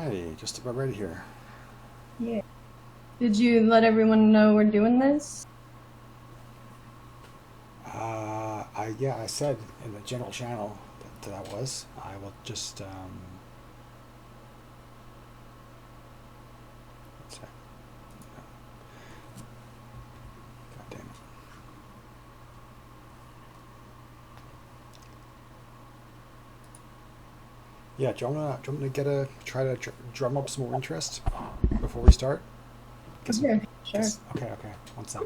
Alrighty, just about ready here. Yeah. Did you let everyone know we're doing this? I said in the general channel that was. I will just one sec. God damn it. Yeah, do you want me to try to drum up some more interest before we start? Get some, Yeah, sure. okay, one sec.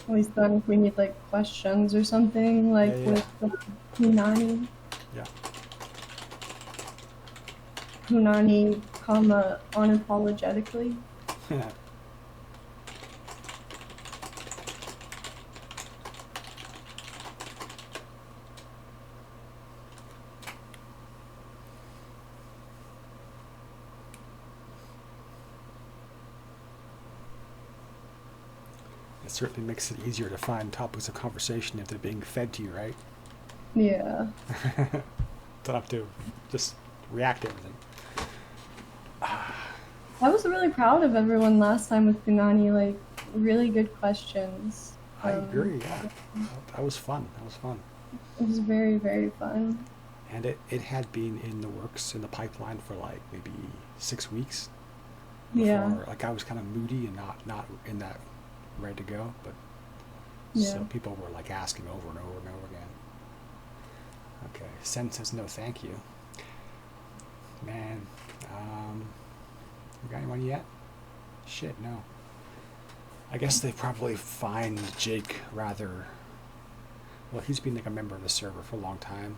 At least then if we need like questions or something, Yeah, like yeah, with Hunani, yeah. Hunani, comma, unapologetically. Yeah. It certainly makes it easier to find topics of conversation if they're being fed to you, right? Yeah. Don't have to just react to everything. I was really proud of everyone last time with Hunani, like really good questions. I agree. Yeah, that was fun. That was fun. It was very, very fun. And it had been in the works in the pipeline for like maybe 6 weeks Yeah. before. Like I was kind of moody and not in that ready to go, but Yeah. so people were like asking over and over and over again. Okay, Sen says no, thank you, man. You got anyone yet? Shit, no. I guess they probably find Jake rather. Well, he's been like a member of the server for a long time,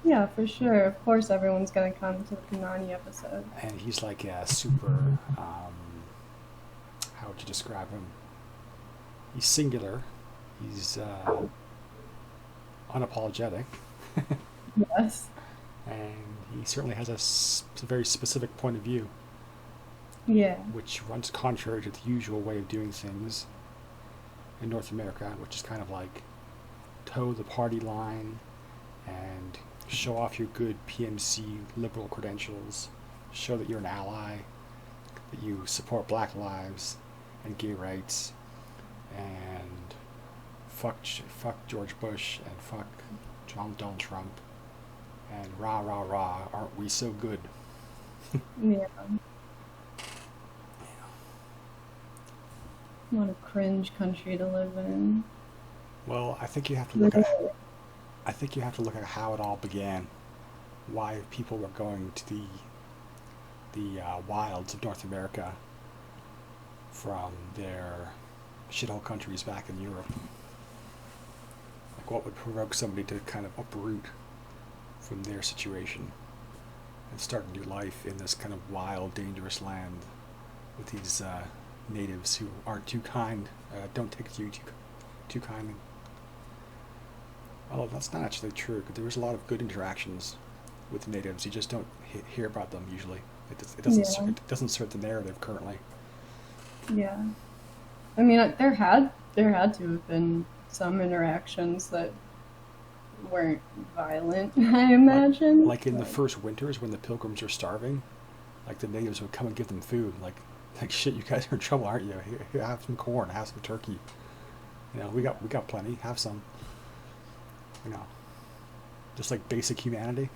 Yeah, for sure. Of course everyone's gonna come to the Hunani episode. and he's like a super. How would you describe him? He's singular. He's unapologetic, Yes. and he certainly has a very specific point of view, Yeah. which runs contrary to the usual way of doing things in North America, which is kind of like toe the party line and show off your good PMC liberal credentials, show that you're an ally, that you support black lives and gay rights, and fuck George Bush and fuck Donald Trump, and rah rah rah, aren't we so good? Yeah. What a cringe country to live in. Well, Literally. I think you have to look at how it all began, why people were going to the wilds of North America from their shithole countries back in Europe. Like, what would provoke somebody to kind of uproot from their situation and start a new life in this kind of wild, dangerous land with these natives who aren't too kind, don't take it to you too kindly. Well, that's not actually true, because there was a lot of good interactions with the natives. You just don't hear about them usually. Yeah. It doesn't serve the narrative currently. Yeah. I mean, there had to have been some interactions that weren't violent, I Like imagine. like in the first winters when the pilgrims are starving, like the natives would come and give them food. Like shit, you guys are in trouble, aren't you? Here, have some corn, have some turkey. You know, we got plenty. Have some. You know, just like basic humanity.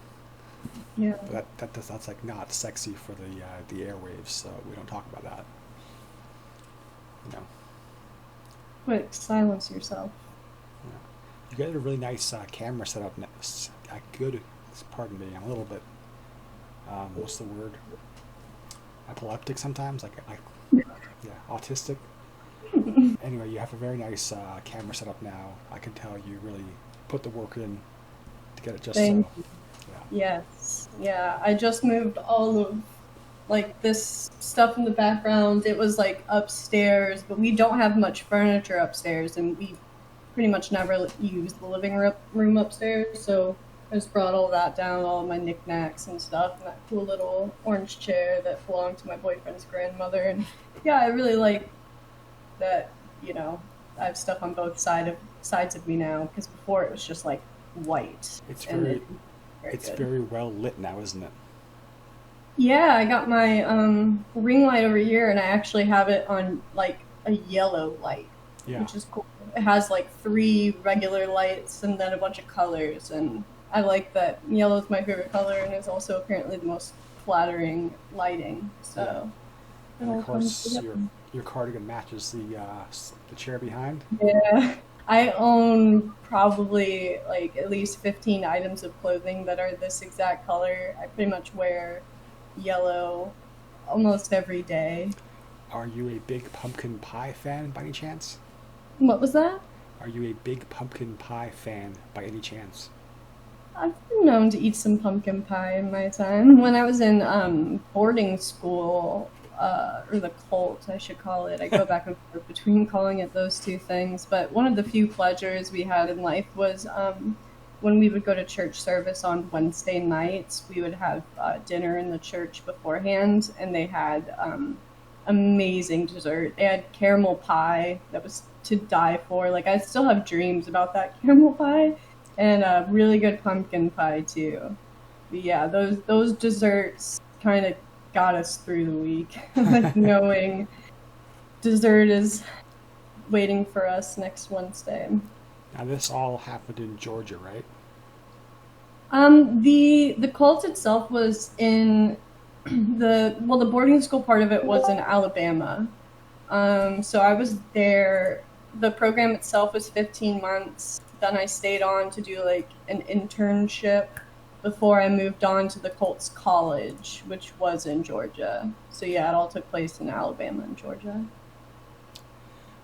Yeah. But that's like not sexy for the airwaves, so we don't talk about that. You know, Quick, silence yourself. you know. You got a really nice camera set up. Good. Pardon me, I'm a little bit. What's the word? Epileptic sometimes. Yeah, autistic. Anyway, you have a very nice camera set up now. I can tell you really put the work in to get it just so. Thank Yeah. Yes. Yeah. I just moved all of like this stuff in the background. It was like upstairs, but we don't have much furniture upstairs, and we pretty much never use the living room upstairs. So I just brought all that down, all of my knickknacks and stuff, and that cool little orange chair that belonged to my boyfriend's grandmother. And yeah, I really like that. You know, I have stuff on both sides of me now, because before it was just like white, It's and very it very it's good. very well lit now, isn't it? Yeah, I got my ring light over here, and I actually have it on like a yellow light, Yeah. which is cool. It has like three regular lights and then a bunch of colors, and I like that yellow is my favorite color, and is also apparently the most flattering lighting. Yeah. So it And of all comes course, together. your cardigan matches the chair behind. Yeah, I own probably like at least 15 items of clothing that are this exact color. I pretty much wear yellow almost every day. Are you a big pumpkin pie fan by any chance? What was that? Are you a big pumpkin pie fan by any chance? I've been known to eat some pumpkin pie in my time. When I was in boarding school, or the cult, I should call it. I go back and forth between calling it those two things. But one of the few pleasures we had in life was when we would go to church service on Wednesday nights, we would have dinner in the church beforehand, and they had amazing dessert. They had caramel pie that was to die for. Like, I still have dreams about that caramel pie, and a really good pumpkin pie too. But yeah, those desserts kind of got us through the week, like knowing dessert is waiting for us next Wednesday. Now, this all happened in Georgia, right? The cult itself was in the boarding school part of it was in Alabama. So I was there. The program itself was 15 months. Then I stayed on to do like an internship before I moved on to the Colts College, which was in Georgia. So yeah, it all took place in Alabama and Georgia.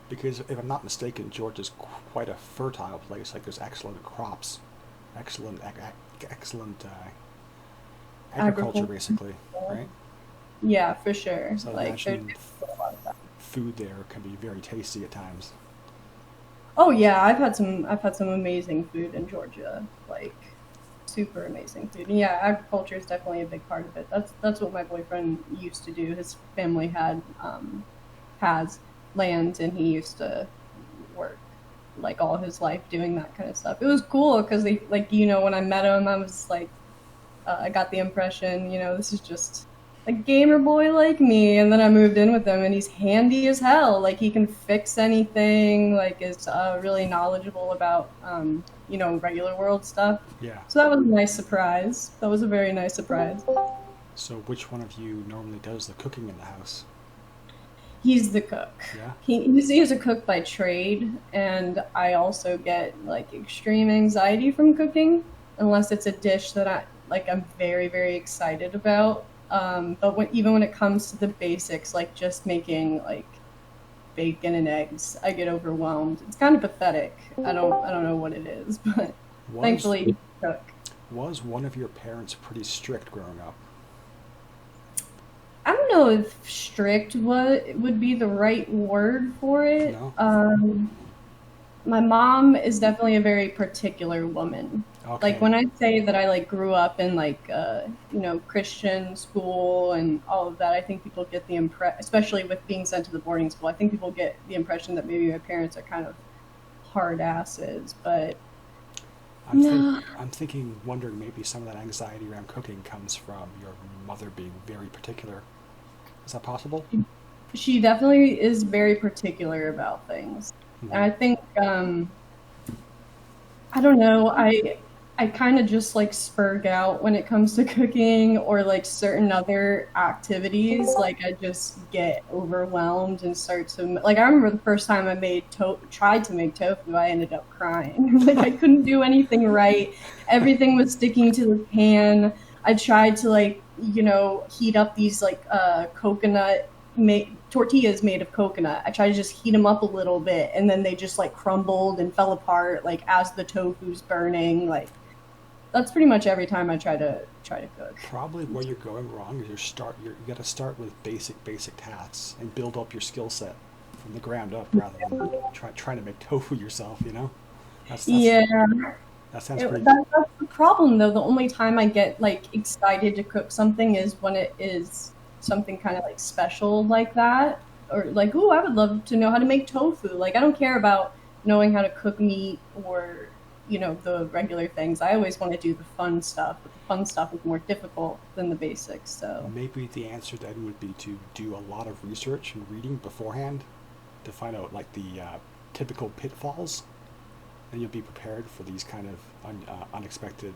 Because if I'm not mistaken, Georgia's quite a fertile place. Like there's excellent crops, excellent agriculture, Agriculture. basically, right? Yeah, for sure. So I Like there's imagine a lot of that. food there can be very tasty at times. Oh yeah, I've had some amazing food in Georgia. Like super amazing food. And yeah, agriculture is definitely a big part of it. That's what my boyfriend used to do. His family has land, and he used to work like all his life doing that kind of stuff. It was cool because they like when I met him, I was like I got the impression this is just a gamer boy like me, and then I moved in with him, and he's handy as hell. Like he can fix anything. Like is really knowledgeable about regular world stuff. Yeah. So that was a nice surprise. That was a very nice surprise. So which one of you normally does the cooking in the house? He's the cook. Yeah. He's a cook by trade, and I also get like extreme anxiety from cooking unless it's a dish that I'm very very excited about. But even when it comes to the basics, like just making like bacon and eggs, I get overwhelmed. It's kind of pathetic. I don't know what it is, but Was thankfully he can cook. was one of your parents pretty strict growing up? I don't know if strict would be the right word for it. No. My mom is definitely a very particular woman. Like Okay. when I say that I like grew up in like Christian school and all of that, I think people get the impression, especially with being sent to the boarding school, I think people get the impression that maybe my parents are kind of hard asses, but no. I'm thinking, wondering maybe some of that anxiety around cooking comes from your mother being very particular. Is that possible? She definitely is very particular about things. And Hmm. I think I don't know. I kind of just like spurg out when it comes to cooking or like certain other activities. Like I just get overwhelmed and start to like. I remember the first time I tried to make tofu, I ended up crying. Like I couldn't do anything right. Everything was sticking to the pan. I tried to like heat up these like coconut made tortillas made of coconut. I tried to just heat them up a little bit, and then they just like crumbled and fell apart like as the tofu's burning. Like that's pretty much every time I try to cook. Probably where you're going wrong is you got to start with basic tasks and build up your skill set from the ground up rather than trying to make tofu yourself. That's Yeah, that sounds pretty. that's the problem though. The only time I get like excited to cook something is when it is something kind of like special like that, or like, ooh, I would love to know how to make tofu. Like I don't care about knowing how to cook meat or the regular things. I always want to do the fun stuff, but the fun stuff is more difficult than the basics. So Maybe the answer then would be to do a lot of research and reading beforehand to find out like the typical pitfalls, and you'll be prepared for these kind of unexpected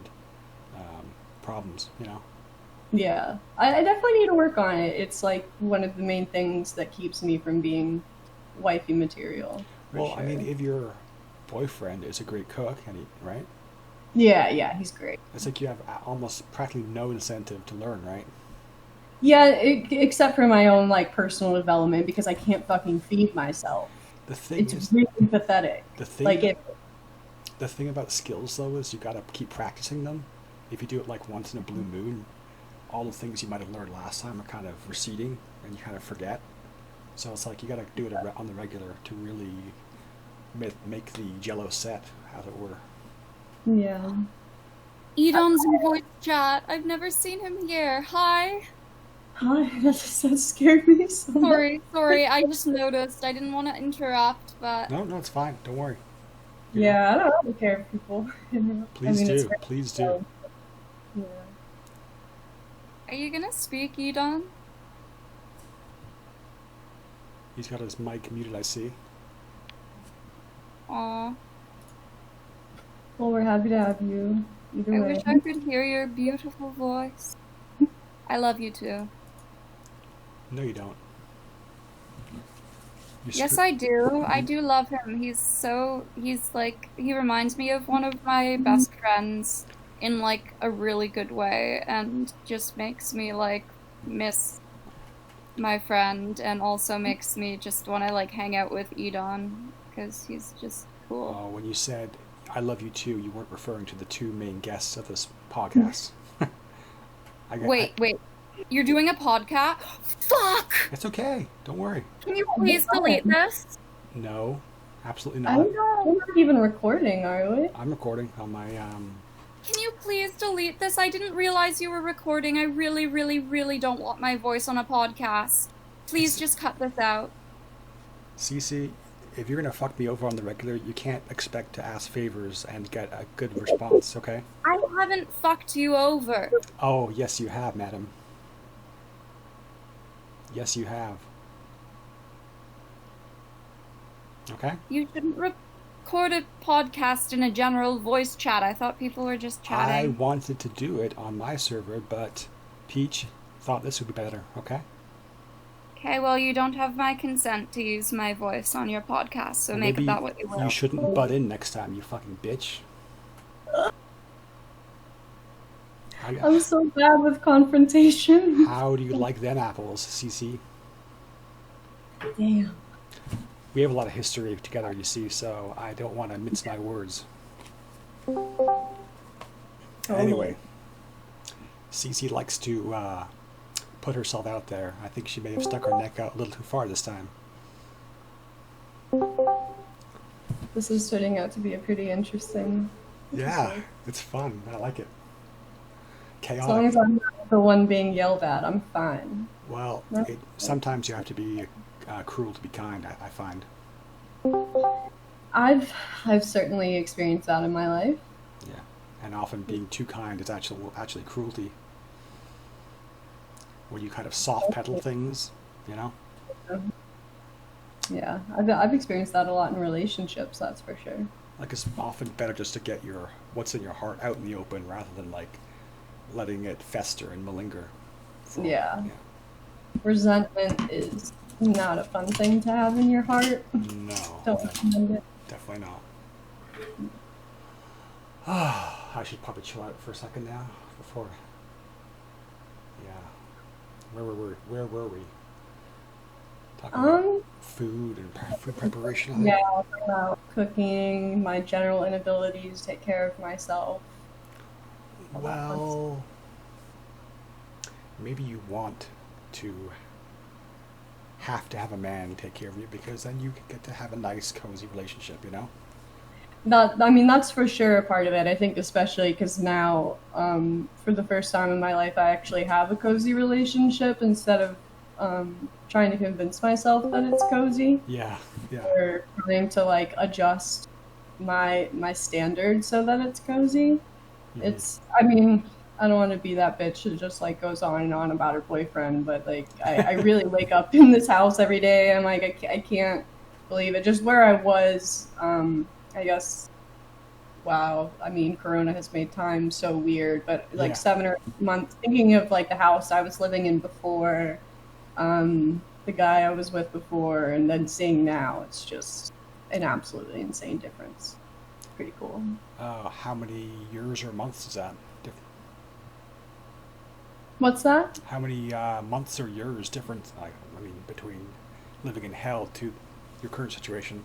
problems. yeah, I definitely need to work on it. It's like one of the main things that keeps me from being wifey material. For Well, I sure. mean, if your boyfriend is a great cook, and right, Yeah, he's great. it's like you have almost practically no incentive to learn, right? Yeah, except for my own like personal development because I can't fucking feed myself. The thing It's is, really pathetic. the thing Like that it. the thing about skills though is you gotta keep practicing them. If you do it like once in a blue moon, all the things you might have learned last time are kind of receding, and you kind of forget. So it's like you gotta do it on the regular to really make the jello set, as it were. Yeah. Edon's in voice chat. I've never seen him here. Hi. Hi, that scared me so much. Sorry. I just noticed. I didn't want to interrupt, but No, it's fine. Don't worry. Yeah, I don't really care if people interrupt. Please it's do. very Please do. slow. Yeah. are you gonna speak, Edon? He's got his mic muted, I see. Aw. Well, we're happy to have you. Either I way. wish I could hear your beautiful voice. I love you too. No, you don't. Yes, I do. I do love him. He reminds me of one of my best friends in like a really good way and just makes me like miss my friend and also makes me just want to like hang out with Edon because he's just cool. When you said "I love you too," you weren't referring to the two main guests of this podcast. Wait. You're doing a podcast? Fuck! It's okay. Don't worry. Can you please delete this? No, absolutely I not. know. We're not even recording, are we? I'm recording on my. Can you please delete this? I didn't realize you were recording. I really, really, really don't want my voice on a podcast. Please just cut this out. Cece, if you're gonna fuck me over on the regular, you can't expect to ask favors and get a good response. Okay? I haven't fucked you over. Oh, yes, you have, madam. Yes, you have. Okay? You shouldn't record a podcast in a general voice chat. I thought people were just I chatting. wanted to do it on my server, but Peach thought this would be better. Okay? Okay, well, you don't have my consent to use my voice on your podcast, so Well, make maybe of that what you will. you shouldn't butt in next time, you fucking bitch. I'm so bad with confrontation. How do you like them apples, Cece? Damn. We have a lot of history together, you see, so I don't want to mince my words. Anyway, Cece likes to put herself out there. I think she may have stuck her neck out a little too far this time. This is turning out to be a pretty interesting. Yeah, it's fun. I like it. As long Chaotic. as I'm not the one being yelled at, I'm fine. Well, sometimes you have to be cruel to be kind, I find. I've certainly experienced that in my life. Yeah, and often being too kind is actually cruelty. When you kind of soft pedal things, you know. Yeah, I've experienced that a lot in relationships. That's for sure. Like it's often better just to get your what's in your heart out in the open rather than like letting it fester and malinger. Yeah. Resentment is not a fun thing to have in your heart. No, Don't recommend it. definitely not. I should probably chill out for a second now before. Yeah. Where were we? Talking about food and food preparation. I think. Yeah, about cooking, my general inabilities to take care of myself. Well, maybe you want to have to have a man take care of you because then you get to have a nice, cozy relationship, you know? That's for sure a part of it. I think especially because now, for the first time in my life, I actually have a cozy relationship instead of trying to convince myself that it's cozy Yeah, yeah. or trying to like adjust my standards so that it's cozy. Mhm. I mean, I don't want to be that bitch that just like goes on and on about her boyfriend, but like I really wake up in this house every day. I'm like I can't believe it. Just where I was, I guess. Wow, I mean, Corona has made time so weird, but like Yeah. 7 or 8 months. Thinking of like the house I was living in before, the guy I was with before, and then seeing now, it's just an absolutely insane difference. Pretty cool. How many years or months is that? What's that? How many months or years difference? Like, I mean, between living in hell to your current situation.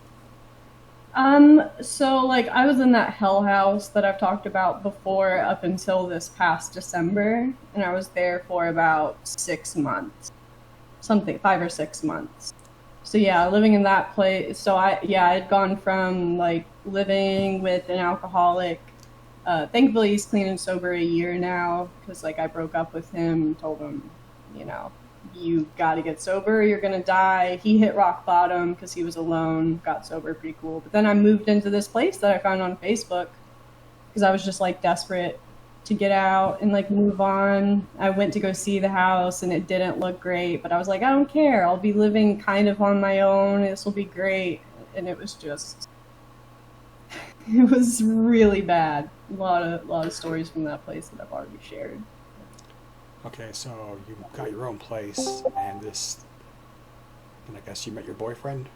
So like I was in that hell house that I've talked about before up until this past December, and I was there for about 6 months, something 5 or 6 months. So yeah, living in that place. So I had gone from like living with an alcoholic. Thankfully, he's clean and sober a year now because like I broke up with him and told him, you know, you got to get sober, or you're gonna die. He hit rock bottom because he was alone. Got sober pretty cool. But then I moved into this place that I found on Facebook because I was just like desperate to get out and like move on. I went to go see the house and it didn't look great, but I was like, I don't care. I'll be living kind of on my own. This will be great. And it was just, it was really bad. A lot of stories from that place that I've already shared. Okay, so you got your own place, and I guess you met your boyfriend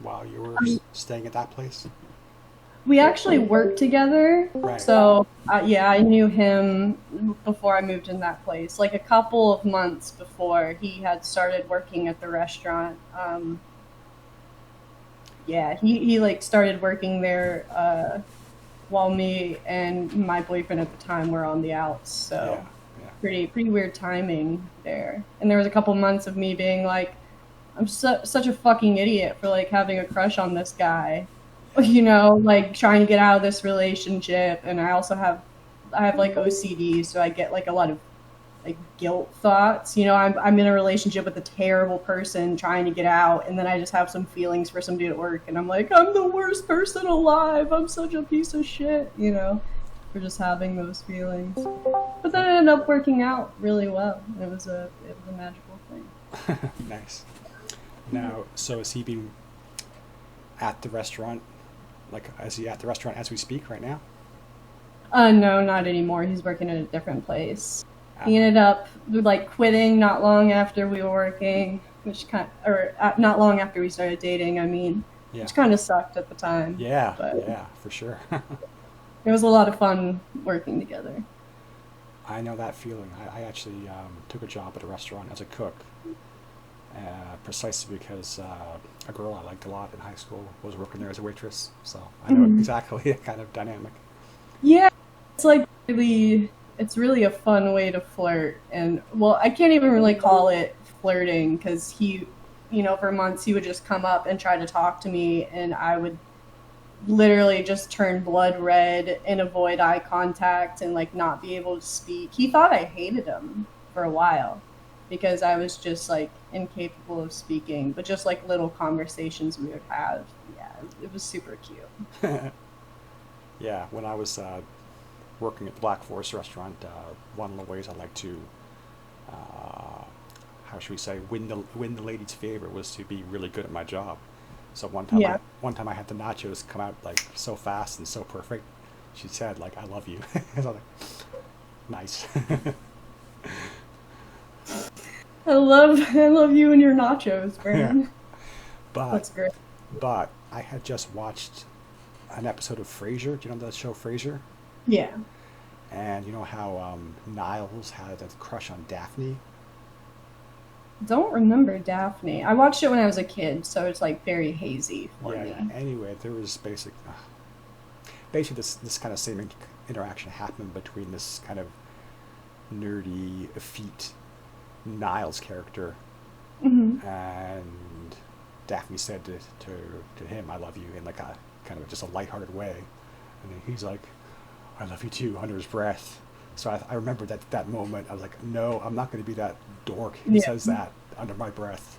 while you were staying at that place. We actually worked together, Right. so yeah, I knew him before I moved in that place. Like a couple of months before, he had started working at the restaurant. Yeah, he like started working there while me and my boyfriend at the time were on the outs. Yeah. So Yeah. pretty weird timing there. And there was a couple months of me being like, I'm such a fucking idiot for like having a crush on this guy, you know, like trying to get out of this relationship. And I have like OCD, so I get like a lot of like guilt thoughts. You know, I'm in a relationship with a terrible person trying to get out, and then I just have some feelings for some dude at work, and I'm like, I'm the worst person alive. I'm such a piece of shit. You know, for just having those feelings. But then it ended up working out really well. It was a magical thing. Nice. Now, so is he been at the restaurant? Like, is he at the restaurant as we speak right now? No, not anymore. He's working at a different place. Ah, He ended up like quitting not long after we were working, not long after we started dating. I mean, yeah. which kind of sucked at the time. Yeah. But Yeah, for sure. it was a lot of fun working together. I know that feeling. I actually took a job at a restaurant as a cook, precisely because a girl I liked a lot in high school was working there as a waitress. So I know Mhm. exactly that kind of dynamic. Yeah, it's like it's really a fun way to flirt. And well, I can't even really call it flirting because you know, for months he would just come up and try to talk to me, and I would literally just turn blood red and avoid eye contact and like not be able to speak. He thought I hated him for a while because I was just like incapable of speaking, but just like little conversations we would have. Yeah, it was super cute. Yeah, when I was working at the Black Forest restaurant, one of the ways I like to, uh, how should we say, win the lady's favor was to be really good at my job. So Yeah. one time I had the nachos come out like so fast and so perfect. She said like, "I love you." I was like, nice. I love you and your nachos, Yeah. Brandon. But That's great. I had just watched an episode of Frasier. Do you know the show Frasier? Yeah. And you know how Niles had a crush on Daphne? Don't remember Daphne. I watched it when I was a kid, so it's like very hazy for Yeah, me. yeah. Anyway, there was basically this kind of same interaction happened between this kind of nerdy, effete Niles character Hmm. and Daphne said to him, "I love you," in like a kind of just a lighthearted way, and then he's like, "I love you too," under his breath. So I remember that moment. I was like, "No, I'm not going to be that dork who Yeah. says that under my breath.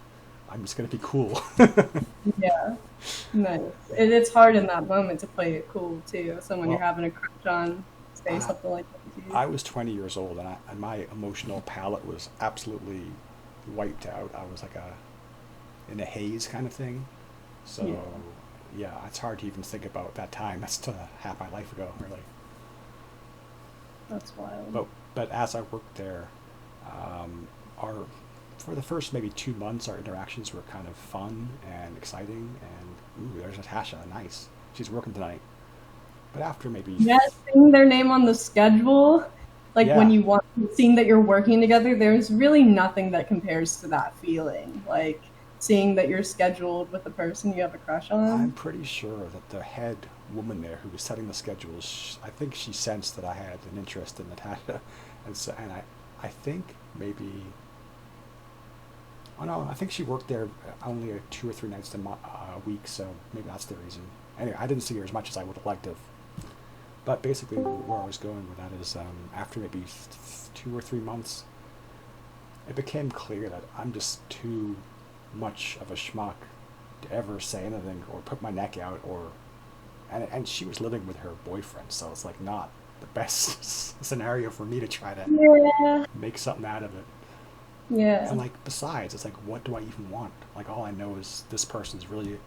I'm just gonna be cool. Yeah. Nice. It's hard in that moment to play it cool too. Someone you're Well, having a crush on say I, something like that to you. I was 20 years old, and my emotional palette was absolutely wiped out. I was like in a haze kind of thing. Yeah. So, yeah, it's hard to even think about that time. That's half my life ago, really. That's wild. But as I worked there, um, our for the first maybe 2 months, our interactions were kind of fun and exciting. And ooh, there's Natasha, nice. She's working tonight. But after maybe, Yeah, seeing their name on the schedule, like when yeah, you want seeing that you're working together, there's really nothing that compares to that feeling. Like seeing that you're scheduled with the person you have a crush I'm on. pretty sure that the head woman there who was setting the schedules, I think she sensed that I had an interest in Natasha, and I think maybe, oh no, I think she worked there only 2 or 3 nights a week, so maybe that's the reason. Anyway, I didn't see her as much as I would have liked to. But basically, where I was going with that is, after maybe 2 or 3 months, it became clear that I'm just too much of a schmuck to ever say anything or put my neck out, or and she was living with her boyfriend, so it's like not the best scenario for me to try to Yeah. make something out of it. And Yeah. like besides, it's like what do I even want? Like all I know is this person's really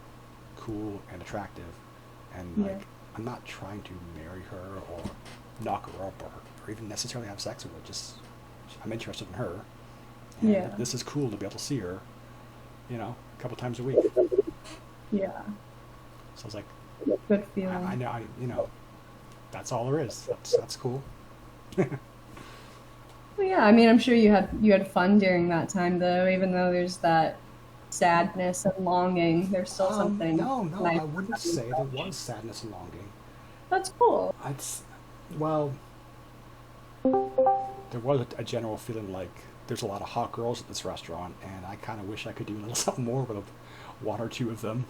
cool and attractive, and Yeah. like I'm not trying to marry her or knock her up or even necessarily have sex with her. Just I'm interested in her, and Yeah. this is cool to be able to see her, a couple times a week. Yeah. So I was like, Good I feeling. know, that's all there is. That's cool. Well, yeah, I mean, I'm sure you had fun during that time though, even though there's that sadness and longing, there's still something No, no, nice I wouldn't about having a say there crush. was sadness and longing. That's cool. It's, well, there was a general feeling like there's a lot of hot girls at this restaurant, and I kind of wish I could do a little something more with one or two of them.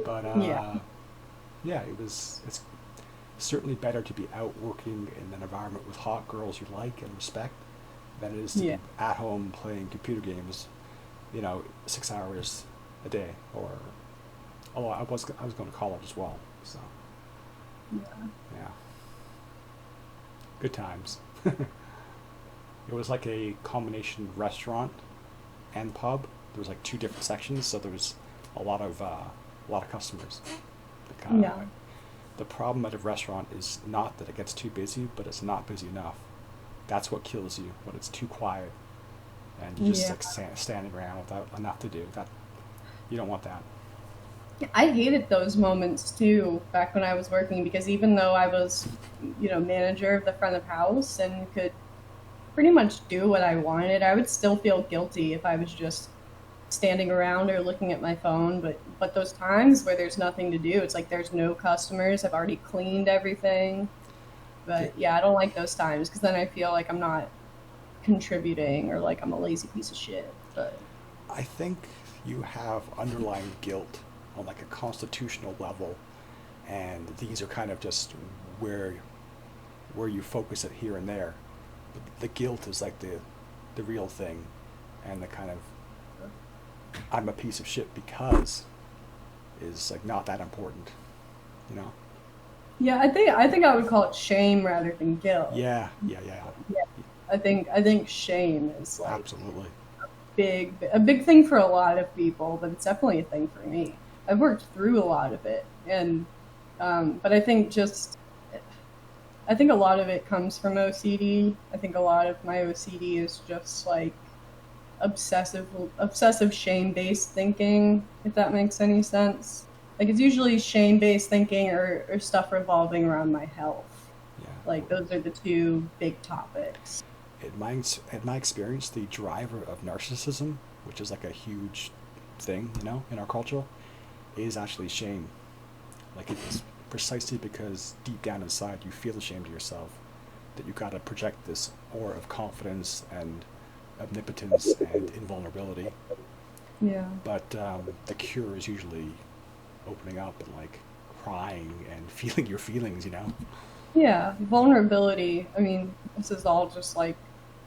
But Yeah. yeah, it's certainly better to be out working in an environment with hot girls you like and respect than it is to Yeah. be at home playing computer games, 6 hours a day. Or although I was going to college as well, so yeah, good times. It was like a combination restaurant and pub. There was like two different sections, so there was a lot of customers. The, Yeah. uh, the problem at a restaurant is not that it gets too busy, but it's not busy enough. That's what kills you when it's too quiet and you're just Yeah. like standing around without enough to do. That you don't want that. I hated those moments too back when I was working because even though I was, manager of the front of house and could pretty much do what I wanted, I would still feel guilty if I was just standing around or looking at my phone. But those times where there's nothing to do, it's like there's no customers. I've already cleaned everything. Yeah, But yeah, I don't like those times because then I feel like I'm not contributing or like I'm a lazy piece of shit. But I think you have underlying guilt on like a constitutional level, and these are kind of just where where you focus it here and there. But the guilt is like the real thing, and the kind of I'm a piece of shit because is like not that important, you know? yeah, I think I would call it shame rather than guilt. Yeah, yeah, yeah, Yeah, I think shame is like absolutely. a big thing for a lot of people, but it's definitely a thing for me. I've worked through a lot of it, and but I think a lot of it comes from OCD. I think a lot of my OCD is just like obsessive shame based thinking, if that makes any sense. Like it's usually shame based thinking or stuff revolving around my health. Like Yeah. those are the two big topics. In my experience, the driver of narcissism, which is like a huge thing, in our culture, is actually shame. Like it's precisely because deep down inside you feel ashamed of yourself that you gotta project this aura of confidence and omnipotence and invulnerability. Yeah. But the cure is usually opening up and like crying and feeling your feelings. Yeah, vulnerability. I mean, this is all just like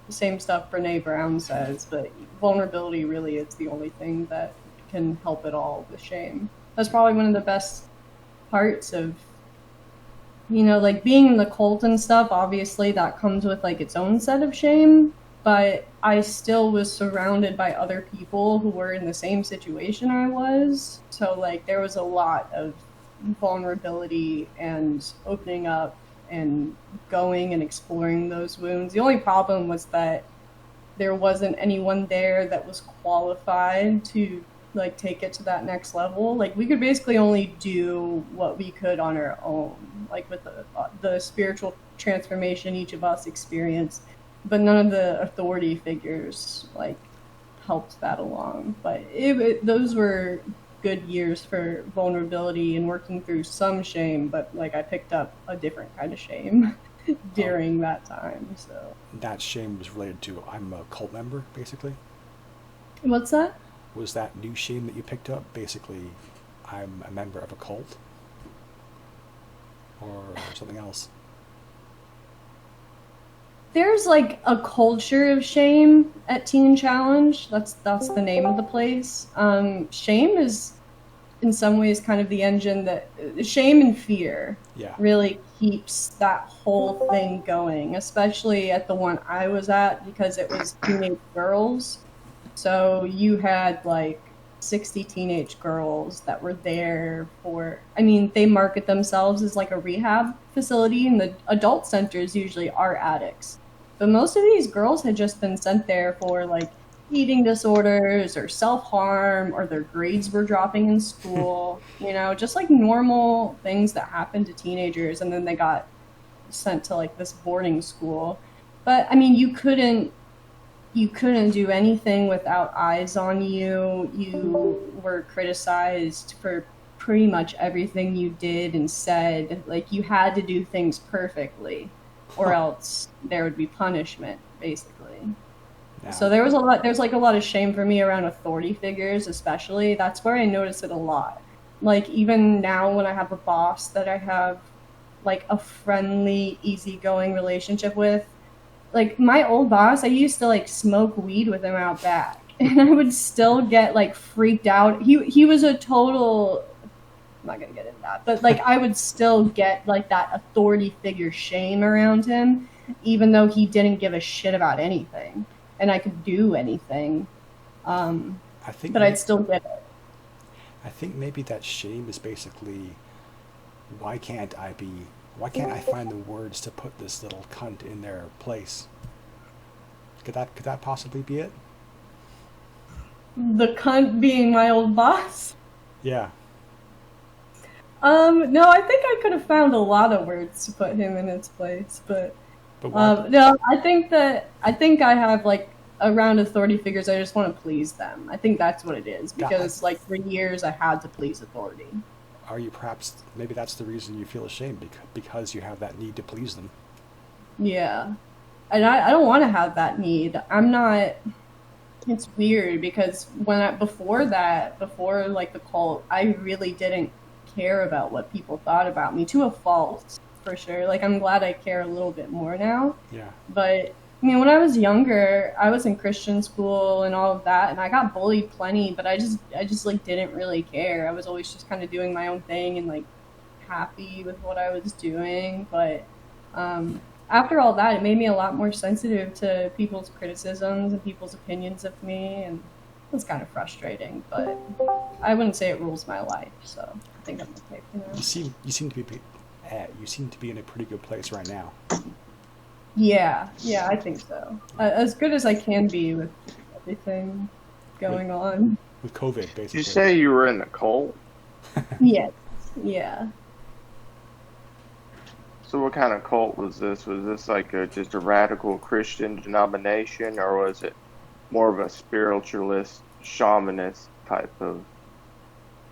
the same stuff Brene Brown says, but vulnerability really is the only thing that can help at all with shame. That's probably one of the best parts of, like being in the cult and stuff. Obviously that comes with like its own set of shame, but I still was surrounded by other people who were in the same situation I was. So like there was a lot of vulnerability and opening up and going and exploring those wounds. The only problem was that there wasn't anyone there that was qualified to like take it to that next level. Like we could basically only do what we could on our own, like with the spiritual transformation each of us experienced, but none of the authority figures like helped that along. But those were good years for vulnerability and working through some shame, but like I picked up a different kind of shame during that time. So That shame was related to I'm a cult member, basically? what's that? Was that new shame that you picked up basically I'm a member of a cult? Or something else? There's like a culture of shame at Teen Challenge. That's the name of the place. Shame is in some ways kind of the engine that shame and fear Yeah. really keeps that whole thing going, especially at the one I was at because it was teenage girls. So you had like 60 teenage girls that were there they market themselves as like a rehab facility, and the adult centers usually are addicts. But most of these girls had just been sent there for like eating disorders or self-harm, or their grades were dropping in school, just like normal things that happen to teenagers, and then they got sent to like this boarding school. But I mean, you couldn't do anything without eyes on you. You were criticized for pretty much everything you did and said. Like you had to do things perfectly or else there would be punishment, basically. Yeah. So there's like a lot of shame for me around authority figures, especially. That's where I notice it a lot. Like even now when I have a boss that I have like a friendly, easygoing relationship with, like my old boss, I used to like smoke weed with him out back, and I would still get like freaked out. He was a total, I'm not gonna get into that, but like I would still get like that authority figure shame around him, even though he didn't give a shit about anything, and I could do anything. I think But I'd still get it. I think maybe that shame is basically why can't I find the words to put this little cunt in their place? Could that possibly be it? The cunt being my old boss. Yeah. No, I think I could have found a lot of words to put him in his place, but But why no, I think I have like around authority figures. I just want to please them. I think that's what it is, because like for years I had to please authority. are you perhaps maybe that's the reason you feel ashamed because you have that need to please them? Yeah, and I don't want to have that need. I'm not. It's weird because before like the cult, I really didn't care about what people thought about me, to a fault, for sure. Like I'm glad I care a little bit more now. Yeah. But I mean, when I was younger, I was in Christian school and all of that, and I got bullied plenty, but I just like didn't really care. I was always just kind of doing my own thing and like happy with what I was doing. But after all that, it made me a lot more sensitive to people's criticisms and people's opinions of me, and it was kind of frustrating. But I wouldn't say it rules my life, so I think I'm okay for now. You seem to be in a pretty good place right now. Yeah, I think so. As good as I can be with everything going on. With COVID, basically. Did you say you were in the cult? Yes, yeah. So what kind of cult was this? Was this like just a radical Christian denomination, or was it more of a spiritualist, shamanist type of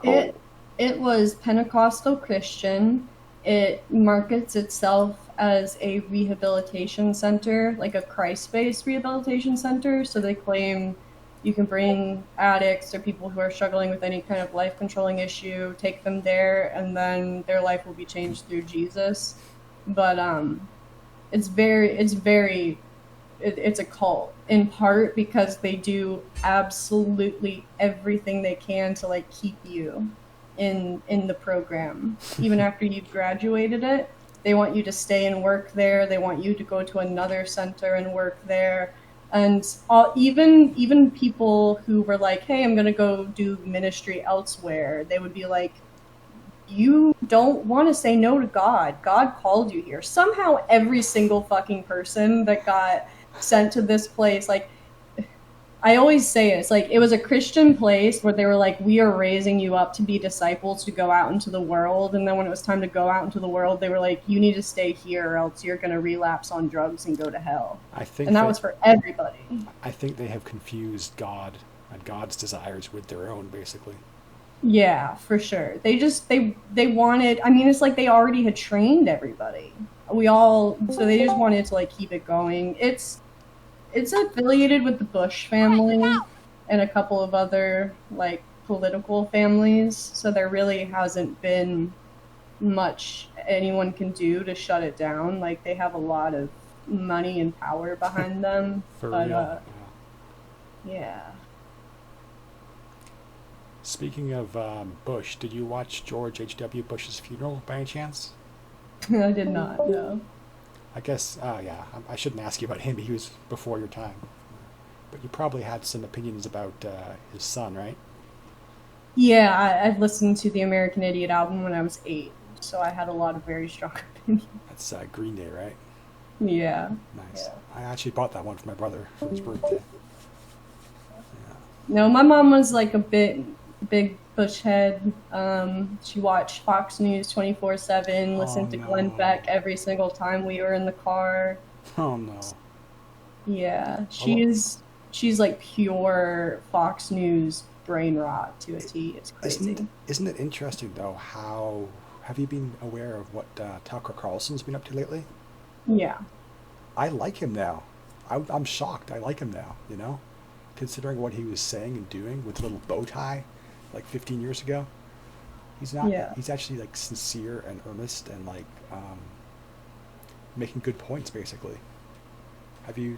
cult? It was Pentecostal Christian. It markets itself as a rehabilitation center, like a Christ-based rehabilitation center. So they claim you can bring addicts or people who are struggling with any kind of life-controlling issue, take them there, and then their life will be changed through Jesus. But it's very it's a cult, in part because they do absolutely everything they can to like keep you in the program even after you've graduated it. They want you to stay and work there. They want you to go to another center and work there. And even people who were like, hey, I'm going to go do ministry elsewhere, they would be like, you don't want to say no to God. God called you here. Somehow every single fucking person that got sent to this place, like, I always say it's like it was a Christian place where they were like, we are raising you up to be disciples to go out into the world. And then when it was time to go out into the world, they were like, you need to stay here or else you're going to relapse on drugs and go to hell. I think And that was for everybody. I think they have confused God and God's desires with their own, basically. Yeah, for sure. They wanted, I mean, it's like they already had trained everybody. So they just wanted to like keep it going. It's affiliated with the Bush family and a couple of other like political families, so there really hasn't been much anyone can do to shut it down. Like they have a lot of money and power behind them. For but real. yeah. Speaking of Bush, did you watch George H.W. Bush's funeral by any chance? I did not know. I guess, yeah, I shouldn't ask you about him. He was before your time. But you probably had some opinions about his son, right? Yeah, I've listened to the American Idiot album when I was 8, so I had a lot of very strong opinions. That's Green Day, right? Yeah. Nice. Yeah. I actually bought that one for my brother for his birthday. No, my mom was like a big Bush head. She watched Fox News 24/7, listened to Glenn no. Beck every single time we were in the car. Oh, no. Yeah, she's like pure Fox News brain rot to a T. It's crazy. Isn't it interesting, though, how... Have you been aware of what Tucker Carlson's been up to lately? Yeah. I like him now. I'm shocked. I like him now, you know? Considering what he was saying and doing with a little bow tie like 15 years ago. He's not, Yeah. he's actually like sincere and earnest and like making good points, basically. Have you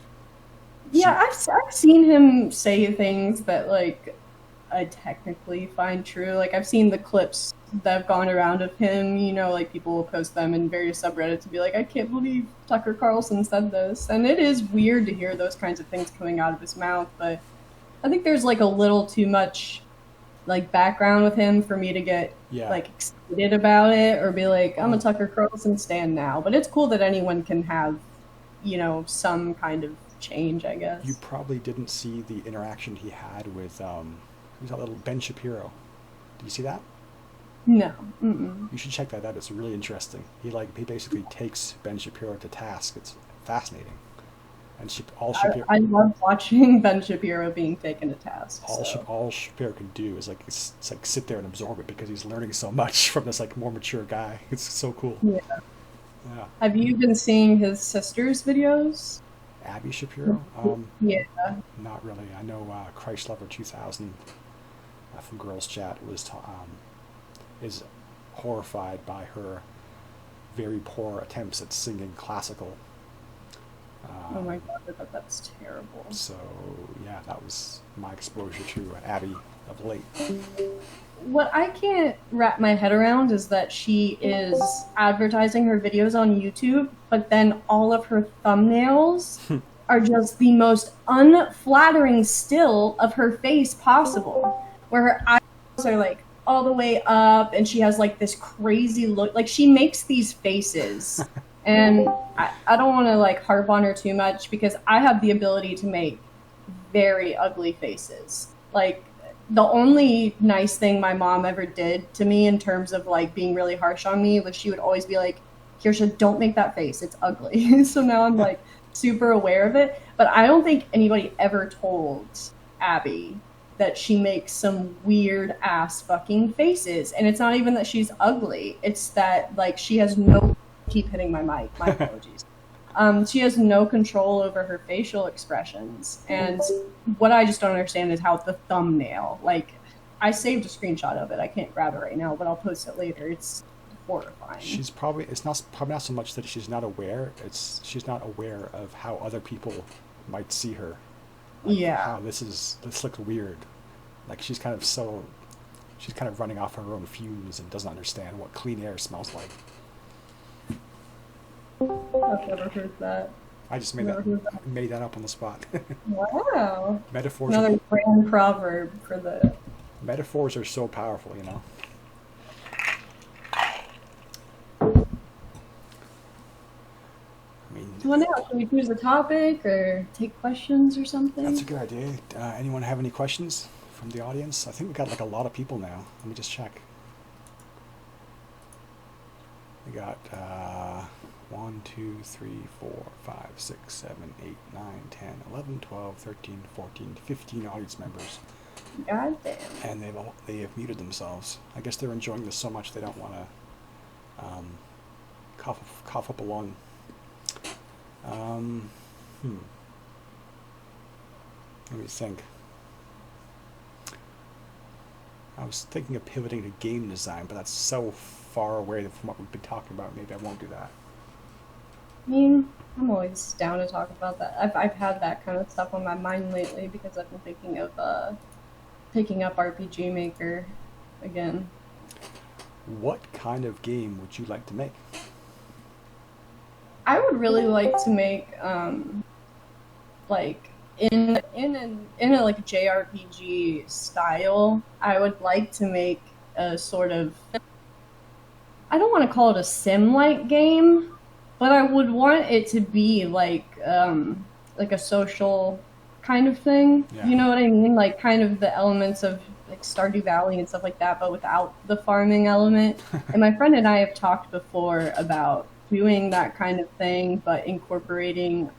Yeah, I've seen him say things that like I technically find true. Like I've seen the clips that have gone around of him, you know, like people will post them in various subreddits and be like, I can't believe Tucker Carlson said this. And it is weird to hear those kinds of things coming out of his mouth, but I think there's like a little too much like background with him for me to get like excited about it or be like, I'm a Tucker Carlson stan now. But it's cool that anyone can have, you know, some kind of change, I guess. You probably didn't see the interaction he had with who's that little Ben Shapiro. Did you see that? No. Mm-mm. You should check that out. It's really interesting. He basically takes Ben Shapiro to task. It's fascinating. And Shapiro, I love watching Ben Shapiro being taken to task. all Shapiro can do is like sit there and absorb it because he's learning so much from this like more mature guy. It's so cool. Yeah. Yeah. Have you been seeing his sister's videos? Abby Shapiro? Yeah. Not really. I know Christ Lover 2000 from Girls Chat is horrified by her very poor attempts at singing classical. Oh my god, that's terrible. So yeah, that was my exposure to Abby of late. What I can't wrap my head around is that she is advertising her videos on YouTube, but then all of her thumbnails are just the most unflattering still of her face possible, where her eyes are like all the way up and she has like this crazy look. Like she makes these faces and I don't want to like harp on her too much because I have the ability to make very ugly faces. Like the only nice thing my mom ever did to me in terms of like being really harsh on me was she would always be like, Kirsha, don't make that face. It's ugly. So now I'm like super aware of it. But I don't think anybody ever told Abby that she makes some weird ass fucking faces. And it's not even that she's ugly. It's that like she has no, keep hitting my mic, my apologies. She has no control over her facial expressions. And what I just don't understand is how the thumbnail, like I saved a screenshot of it. I can't grab it right now, but I'll post it later. It's horrifying. It's probably not so much that she's not aware. She's not aware of how other people might see her. Like, Yeah. wow, this looks weird. Like she's kind of running off her own fumes and doesn't understand what clean air smells like. I've never heard that. I just Never heard that. made that up on the spot. Wow. Metaphors Another grand proverb for the. metaphors are so powerful, you know. I mean, Well, now, should we choose a topic or take questions or something? that's a good idea. Anyone have any questions from the audience? I think we got like a lot of people now. Let me just check. We got 1, 2, 3, 4, 5, 6, 7, 8, 9, 10, 11, 12, 13, 14, 15 audience members. God damn. And they have muted themselves. I guess they're enjoying this so much they don't want to cough up a lung. Let me think. I was thinking of pivoting to game design, but that's so far away from what we've been talking about. Maybe I won't do that. I mean, I'm always down to talk about that. I've had that kind of stuff on my mind lately because I've been thinking of picking up RPG Maker again. What kind of game would you like to make? I would really like to make like in a like JRPG style. I would like to make a sort of, I don't want to call it a sim-like game, but I would want it to be like a social kind of thing. Yeah. You know what I mean? Like kind of the elements of like Stardew Valley and stuff like that, but without the farming element. And my friend and I have talked before about doing that kind of thing, but incorporating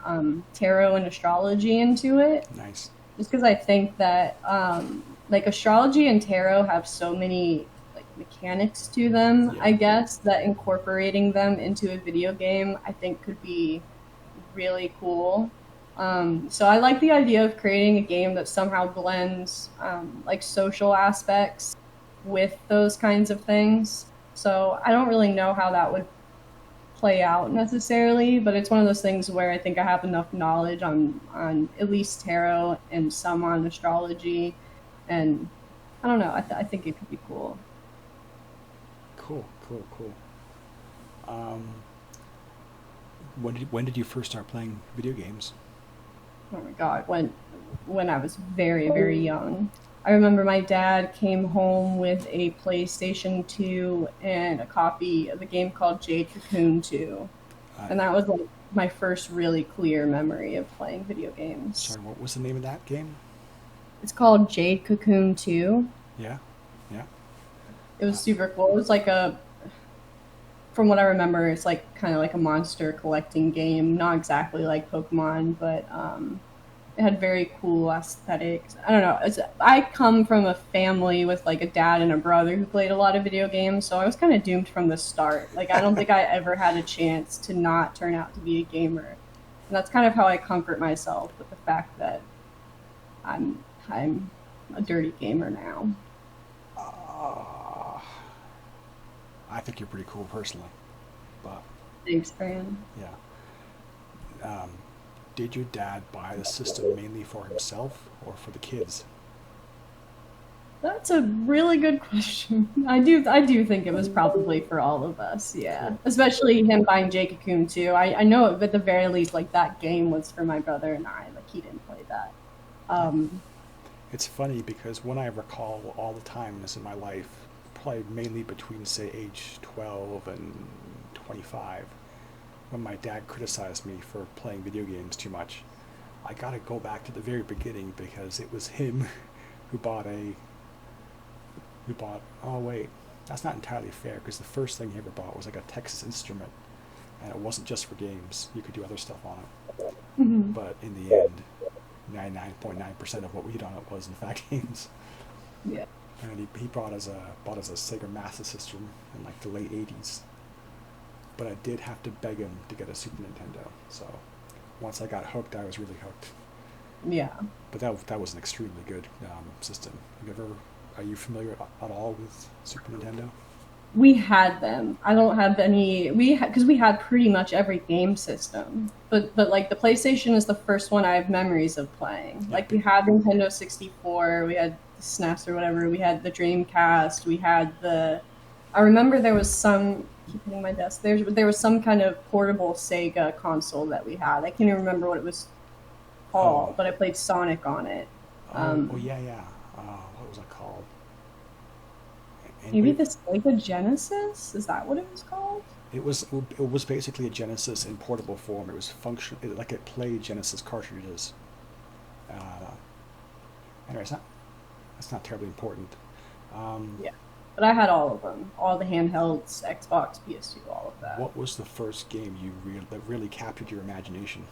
tarot and astrology into it. Nice. Just because I think that like astrology and tarot have so many like mechanics to them, Yeah. I guess, that incorporating them into a video game I think could be really cool. So I like the idea of creating a game that somehow blends like social aspects with those kinds of things. So I don't really know how that would play out necessarily, but it's one of those things where I think I have enough knowledge on at least tarot and some on astrology, and I don't know. I think it could be cool. Cool. When did you first start playing video games? Oh my god, when I was very, very young. I remember my dad came home with a PlayStation 2 and a copy of a game called Jade Cocoon 2. And that was like my first really clear memory of playing video games. Sorry, what was the name of that game? It's called Jade Cocoon 2. Yeah. It was super cool. It was like from what I remember, it's like kind of like a monster collecting game. Not exactly like Pokemon, but it had very cool aesthetics. I don't know. I come from a family with like a dad and a brother who played a lot of video games, so I was kind of doomed from the start. Like I don't think I ever had a chance to not turn out to be a gamer. And that's kind of how I comfort myself with the fact that I'm a dirty gamer now. I think you're pretty cool personally, but Thanks, Fran. yeah. Did your dad buy the system mainly for himself or for the kids? That's a really good question. I do think it was probably for all of us, yeah. Especially him buying Jade Cocoon 2. I know at the very least, like, that game was for my brother and I. Like, he didn't play that. It's funny because when I recall all the times in my life, probably mainly between, say, age 12 and 25, when my dad criticized me for playing video games too much, I gotta go back to the very beginning because it was him who bought oh wait, that's not entirely fair because the first thing he ever bought was like a Texas Instrument, and it wasn't just for games. You could do other stuff on it. Mhm. But in the end, 99.9% of what we did on it was in fact games. Yeah. And he bought us a Sega Master System in like the late 80s. But I did have to beg him to get a Super Nintendo. So once I got hooked, I was really hooked. Yeah. But that was an extremely good system. Are you familiar at all with Super Nintendo? We had them. I don't have any. Because we had pretty much every game system. But like the PlayStation is the first one I have memories of playing. Yeah. Like we had Nintendo 64, we had the SNES or whatever, we had the Dreamcast, we had the. I remember there was some. Keep hitting my desk. There was some kind of portable Sega console that we had. I can't even remember what it was called, Oh. but I played Sonic on it. Oh yeah, yeah. What was it called? And Maybe we- the Sega Genesis? Is that what it was called? It was basically a Genesis in portable form. It was like it played Genesis cartridges. Uh, anyway, that's not terribly important. Yeah. But I had all of them. All the handhelds, Xbox, PS2, all of that. What was the first game that really captured your imagination?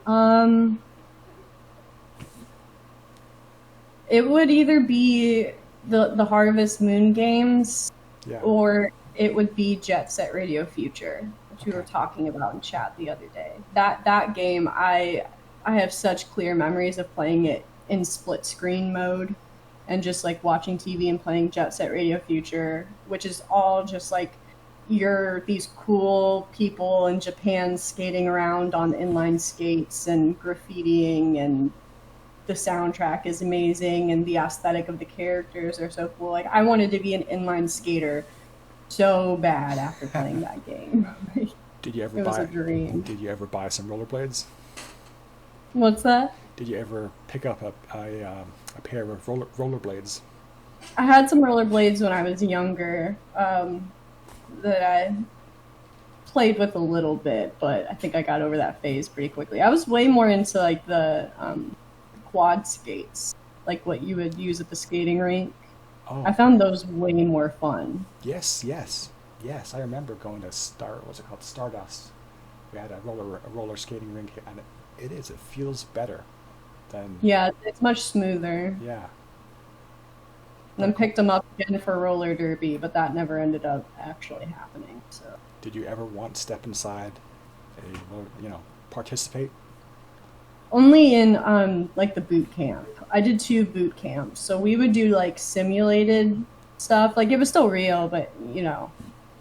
Um, it would either be the Harvest Moon games, Yeah. or it would be Jet Set Radio Future, which we were Okay. talking about in chat the other day. That game, I have such clear memories of playing it in split screen mode, and just like watching TV and playing Jet Set Radio Future, which is all just like you're these cool people in Japan skating around on inline skates and graffitiing, and the soundtrack is amazing and the aesthetic of the characters are so cool. Like I wanted to be an inline skater so bad after playing that game. Did you ever It was buy? a dream. Did you ever buy some rollerblades? What's that? Did you ever pick up a pair of rollerblades? I had some rollerblades when I was younger, that I played with a little bit, but I think I got over that phase pretty quickly. I was way more into like the quad skates, like what you would use at the skating rink. Oh, I found those way more fun. yes. I remember going to what's it called, Stardust. We had a roller skating rink, and it feels better than Yeah, it's much smoother. yeah. And then picked them up again for roller derby, but that never ended up actually happening. So Did you ever want to step inside participate? only in like the boot camp. I did 2 boot camps, so we would do like simulated stuff. Like it was still real, but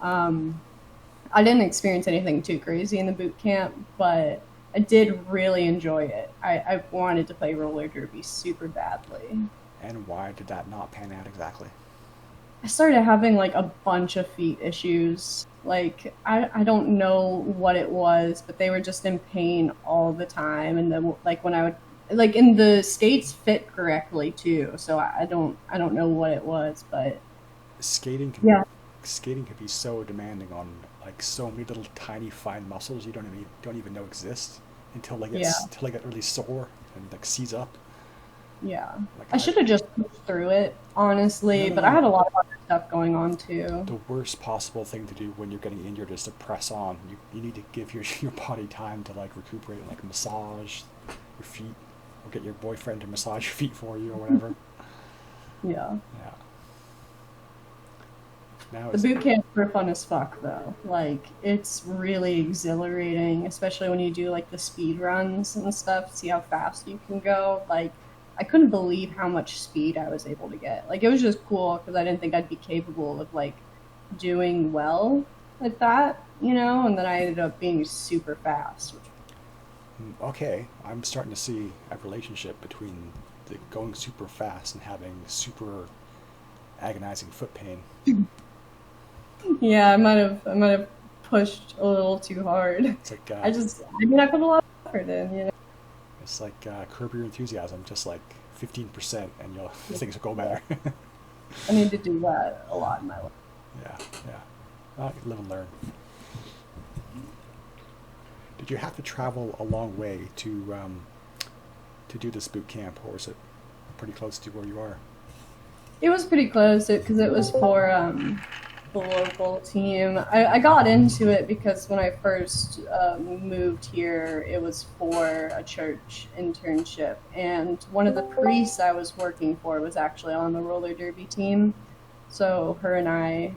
I didn't experience anything too crazy in the boot camp, but I did really enjoy it. I wanted to play roller derby super badly. And why did that not pan out exactly? I started having like a bunch of feet issues. Like I don't know what it was, but they were just in pain all the time. And then like when I would like and the skates fit correctly too. So I don't know what it was, but Skating can yeah. Skating can be so demanding on like so many little tiny fine muscles you don't even know exist until they get really sore and like seize up. Yeah. Like I should have just pushed through it, honestly, No, but no. I had a lot of other stuff going on too. The worst possible thing to do when you're getting injured is to press on. You need to give your body time to like recuperate and like massage your feet or get your boyfriend to massage your feet for you or whatever. Yeah. Yeah. Now The it's boot camps were fun as fuck though. Like it's really exhilarating, especially when you do like the speed runs and stuff, see how fast you can go. Like I couldn't believe how much speed I was able to get. Like it was just cool because I didn't think I'd be capable of like doing well at that, and then I ended up being super fast. okay. I'm starting to see a relationship between the going super fast and having super agonizing foot pain. Yeah, I might have pushed a little too hard. It's like I put a lot of effort in. it's like curb your enthusiasm, just like 15%, and things will go better. I need to do that a lot in my life. Yeah. Live and learn. Did you have to travel a long way to do this boot camp, or was it pretty close to where you are? It was pretty close because it was for the local team. I got into it because when I first moved here, it was for a church internship, and one of the priests I was working for was actually on the roller derby team. So her and I,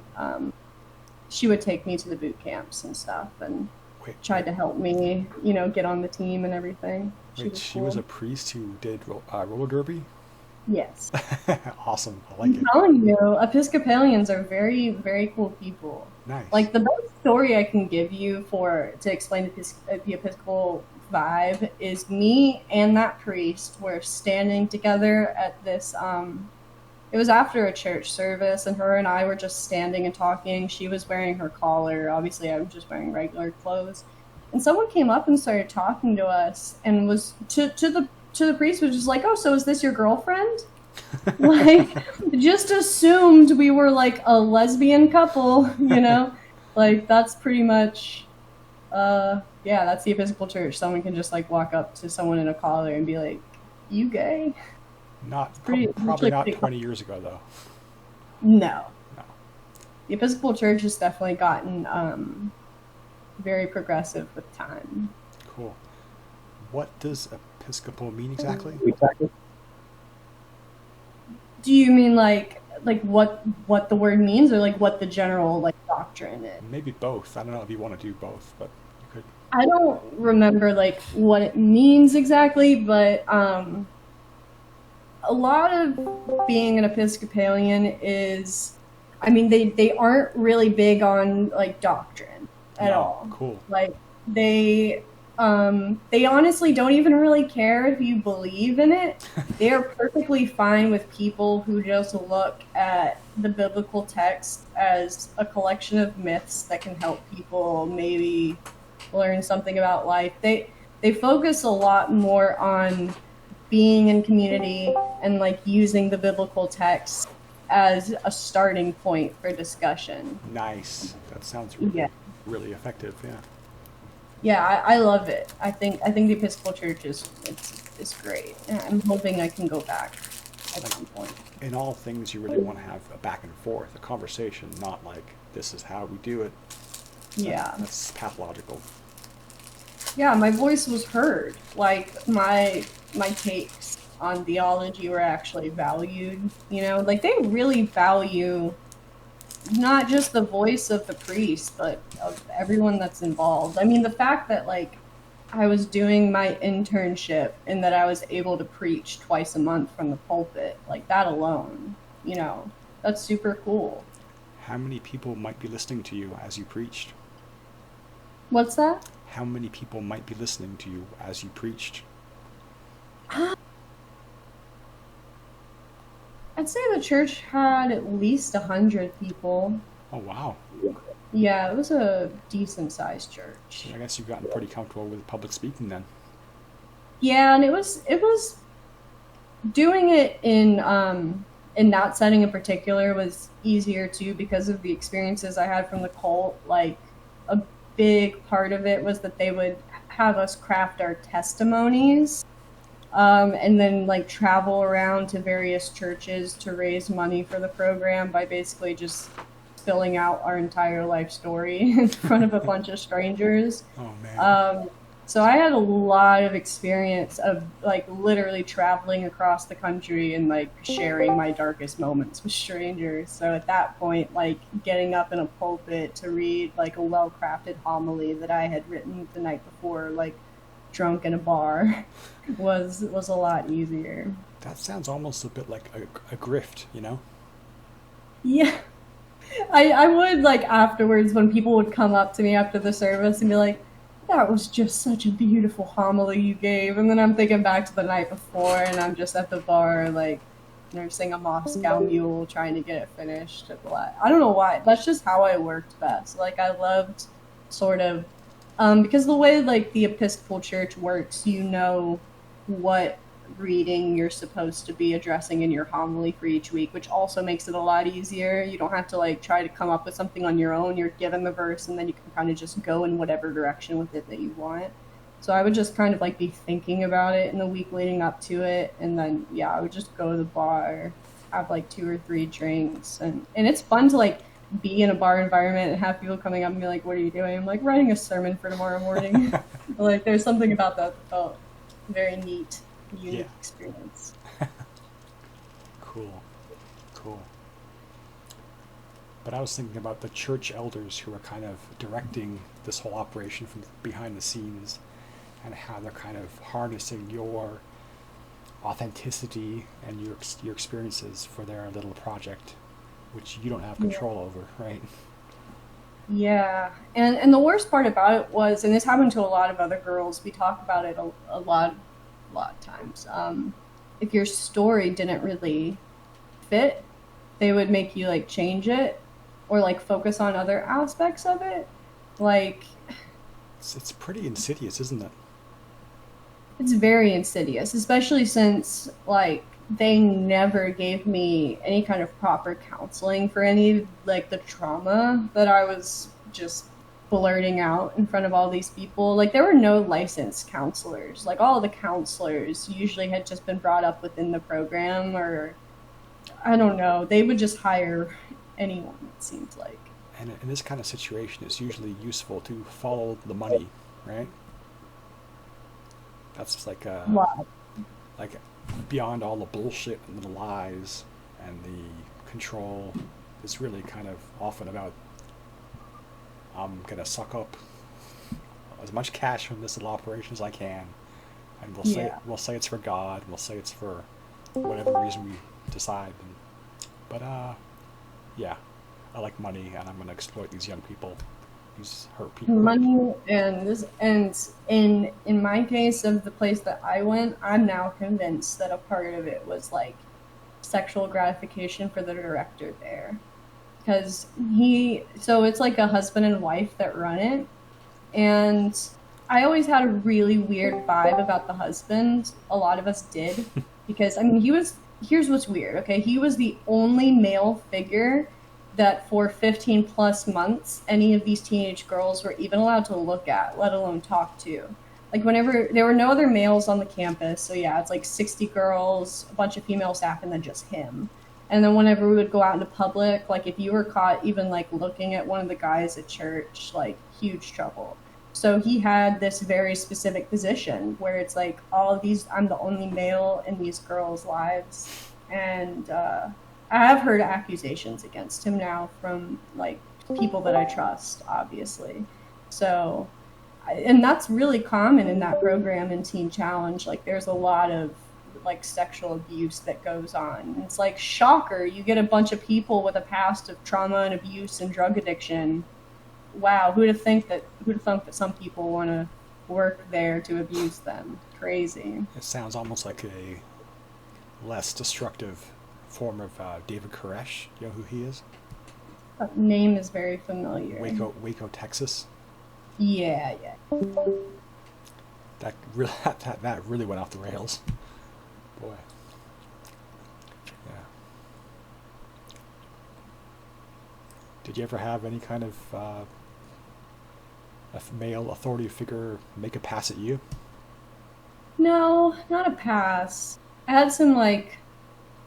she would take me to the boot camps and stuff, and Wait, tried to help me, get on the team and everything. Wait, she was a priest who did roller derby? Yes. Awesome. I like I'm it. telling you, Episcopalians are very, very cool people. Nice. Like the best story I can give you for to explain the Episcopal vibe is me and that priest were standing together at this. It was after a church service, and her and I were just standing and talking. She was wearing her collar. Obviously, I was just wearing regular clothes. And someone came up and started talking to us, and was to the priest was just like, "Oh, so is this your girlfriend?" Like, just assumed we were like a lesbian couple, you know? Like, that's pretty much, yeah, that's the Episcopal Church. Someone can just like walk up to someone in a collar and be like, "You gay?" Probably not pretty- 20 years ago, though. No. No. The Episcopal Church has definitely gotten very progressive with time. Cool. What does Episcopal mean exactly? Do you mean like what the word means, or like what the general like doctrine is? Maybe both. I don't know if you want to do both, but you could. I don't remember like what it means exactly, but a lot of being an Episcopalian is, I mean, they aren't really big on like doctrine at No. all. Cool. Like they honestly don't even really care if you believe in it. They are perfectly fine with people who just look at the biblical text as a collection of myths that can help people maybe learn something about life. They focus a lot more on being in community and like using the biblical text as a starting point for discussion. Nice. That sounds Yeah. really effective. Yeah. Yeah, I love it. I think the Episcopal Church is great. And I'm hoping I can go back at some point. In all things, you really want to have a back and forth, a conversation, not like this is how we do it. Yeah. That's pathological. Yeah, my voice was heard. Like my takes on theology were actually valued. You know, like they really value not just the voice of the priest, but of everyone that's involved. I mean, the fact that like I was doing my internship and that I was able to preach twice a month from the pulpit, like that alone, you know, that's super cool. How many people might be listening to you as you preached? What's that? How many people might be listening to you as you preached? I'd say the church had at least 100 people. Oh, wow. Yeah, it was a decent sized church. So I guess you've gotten pretty comfortable with public speaking then. Yeah, and it was doing it in that setting in particular was easier too because of the experiences I had from the cult. Like a big part of it was that they would have us craft our testimonies, and then like travel around to various churches to raise money for the program by basically just filling out our entire life story in front of a bunch of strangers. Oh, man. So I had a lot of experience of like literally traveling across the country and like sharing my darkest moments with strangers. So at that point, like getting up in a pulpit to read like a well-crafted homily that I had written the night before, like drunk in a bar, was a lot easier. That sounds almost a bit like a grift, you know? Yeah. I would like afterwards when people would come up to me after the service and be like, "That was just such a beautiful homily you gave." And then I'm thinking back to the night before and I'm just at the bar like nursing a Moscow mule trying to get it finished. I don't know why. That's just how I worked best. Like I loved sort of because the way like the Episcopal Church works, you know what reading you're supposed to be addressing in your homily for each week, which also makes it a lot easier. You don't have to like try to come up with something on your own. You're given the verse and then you can kind of just go in whatever direction with it that you want. So I would just kind of like be thinking about it in the week leading up to it, and then yeah, I would just go to the bar, have like 2 or 3 drinks, and it's fun to like be in a bar environment and have people coming up and be like, "What are you doing?" I'm like, "Writing a sermon for tomorrow morning." Like there's something about that felt very neat. Unique Yeah. experience. Cool. But I was thinking about the church elders who are kind of directing this whole operation from behind the scenes and how they're kind of harnessing your authenticity and your experiences for their little project, which you don't have Yeah. control over, right? Yeah, and the worst part about it was, and this happened to a lot of other girls. We talk about it a lot of times. If your story didn't really fit, they would make you like change it or like focus on other aspects of it. Like It's pretty insidious, isn't it? it's very insidious, especially since like they never gave me any kind of proper counseling for any like the trauma that I was just blurting out in front of all these people. Like there were no licensed counselors. Like all the counselors usually had just been brought up within the program, or I don't know, they would just hire anyone, it seems like. And in this kind of situation, it's usually useful to follow the money, right? That's Wow. like beyond all the bullshit and the lies and the control. It's really kind of often about I'm gonna suck up as much cash from this little operation as I can, and Yeah. we'll say it's for God, we'll say it's for whatever reason we decide. But yeah, I like money, and I'm gonna exploit these young people, these hurt people. Money and this, and in my case of the place that I went, I'm now convinced that a part of it was like sexual gratification for the director there, because so it's like a husband and wife that run it, and I always had a really weird vibe about the husband. A lot of us did, because I mean here's what's weird, okay? He was the only male figure that for 15 plus months any of these teenage girls were even allowed to look at, let alone talk to. Like whenever there were no other males on the campus, so yeah, it's like 60 girls, a bunch of female staff, and then just him. And then whenever we would go out into public, like if you were caught even like looking at one of the guys at church, like huge trouble. So he had this very specific position where it's like all of these, I'm the only male in these girls' lives. And I have heard accusations against him now from like people that I trust, obviously. So, and that's really common in that program in Teen Challenge. Like there's a lot of like sexual abuse that goes on. And it's like, shocker, you get a bunch of people with a past of trauma and abuse and drug addiction. Wow, who'd have thunk that some people want to work there to abuse them? Crazy. It sounds almost like a less destructive form of David Koresh. You know who he is? That name is very familiar. Waco, Texas. Yeah. That really that really went off the rails. Boy. Yeah. Did you ever have any kind of a male authority figure make a pass at you? No, not a pass. I had some like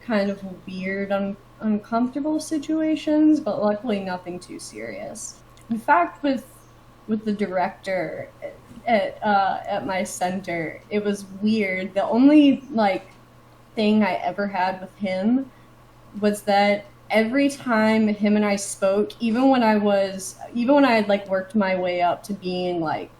kind of weird, uncomfortable situations, but luckily nothing too serious. In fact, with the director at my center, it was weird. The only like thing I ever had with him was that every time him and I spoke, even when I had like worked my way up to being like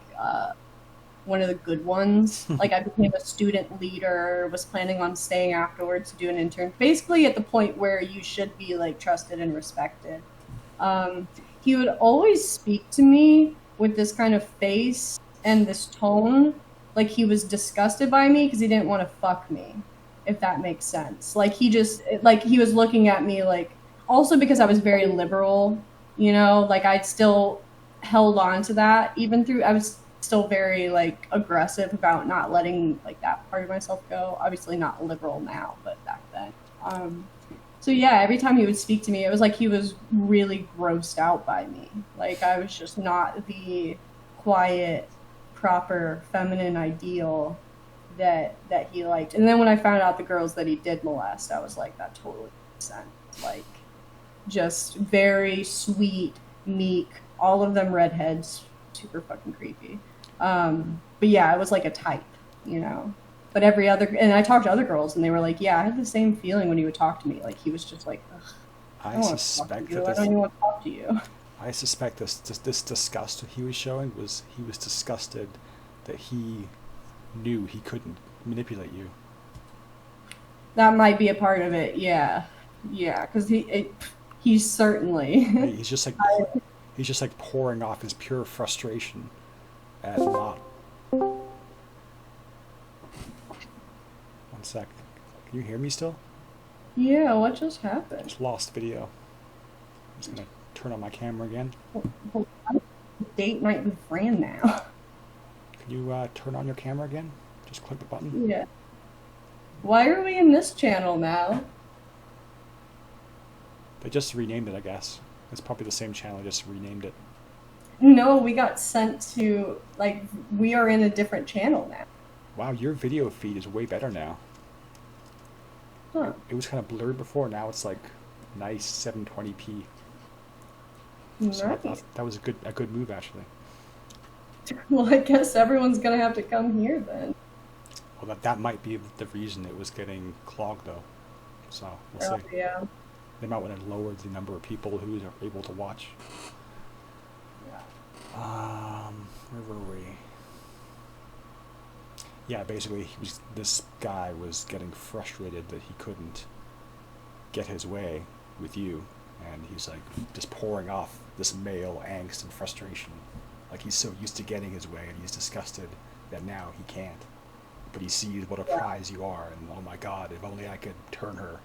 one of the good ones, like I became a student leader, was planning on staying afterwards to do an intern, basically at the point where you should be like trusted and respected. He would always speak to me with this kind of face and this tone, like he was disgusted by me because he didn't want to fuck me, if that makes sense. Like he was looking at me like, also because I was very liberal, like I'd still held on to that I was still very like aggressive about not letting like that part of myself go. Obviously not liberal now, but back then. So yeah, every time he would speak to me, it was like he was really grossed out by me. Like I was just not the quiet, proper, feminine ideal that he liked. And then when I found out the girls that he did molest, I was like, that totally makes sense. Like just very sweet, meek, all of them redheads, super fucking creepy. But yeah, it was like a type, But and I talked to other girls, and they were like, "Yeah, I had the same feeling when he would talk to me. Like he was just like, ugh, I don't want to talk to you. I don't even want to talk to you." I suspect this disgust he was showing he was disgusted that he knew he couldn't manipulate you. That might be a part of it. Yeah, yeah, because he's certainly. Right? He's just like pouring off his pure frustration at not. One sec. Can you hear me still? Yeah, what just happened? Just lost video. I'm just gonna turn on my camera again. Well, date night with Fran now. Can you turn on your camera again? Just click the button. Yeah. Why are we in this channel now? They just renamed it, I guess. It's probably the same channel, just renamed it. No, we got sent to, like, we are in a different channel now. Wow, your video feed is way better now. Huh. It was kind of blurred before, now it's like nice 720p. So Nice. that was a good move, actually. Well, I guess everyone's gonna have to come here then. Well, that might be the reason it was getting clogged, though. So, we'll Oh, see. yeah. They might want to lower the number of people who are able to watch. Where were we? Yeah, basically, this guy was getting frustrated that he couldn't get his way with you, and he's like just pouring off this male angst and frustration. Like he's so used to getting his way, and he's disgusted that now he can't. But he sees what a prize you are, and oh my God, if only I could turn her.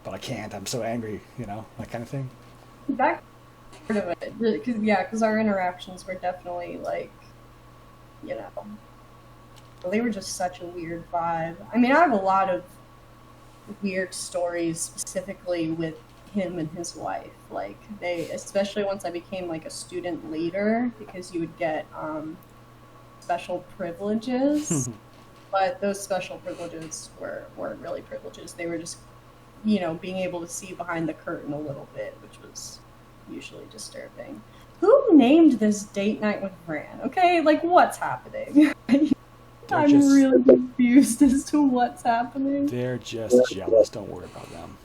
But I can't. I'm so angry, that kind of thing. That part of it, because our interactions were definitely like, well, they were just such a weird vibe. I mean, I have a lot of weird stories specifically with him and his wife. Like especially once I became like a student leader, because you would get special privileges, but those special privileges weren't really privileges. They were just being able to see behind the curtain a little bit, which was usually disturbing. Who named this date night with Fran? Okay, like what's happening? I'm really confused as to what's happening. They're just jealous. Don't worry about them.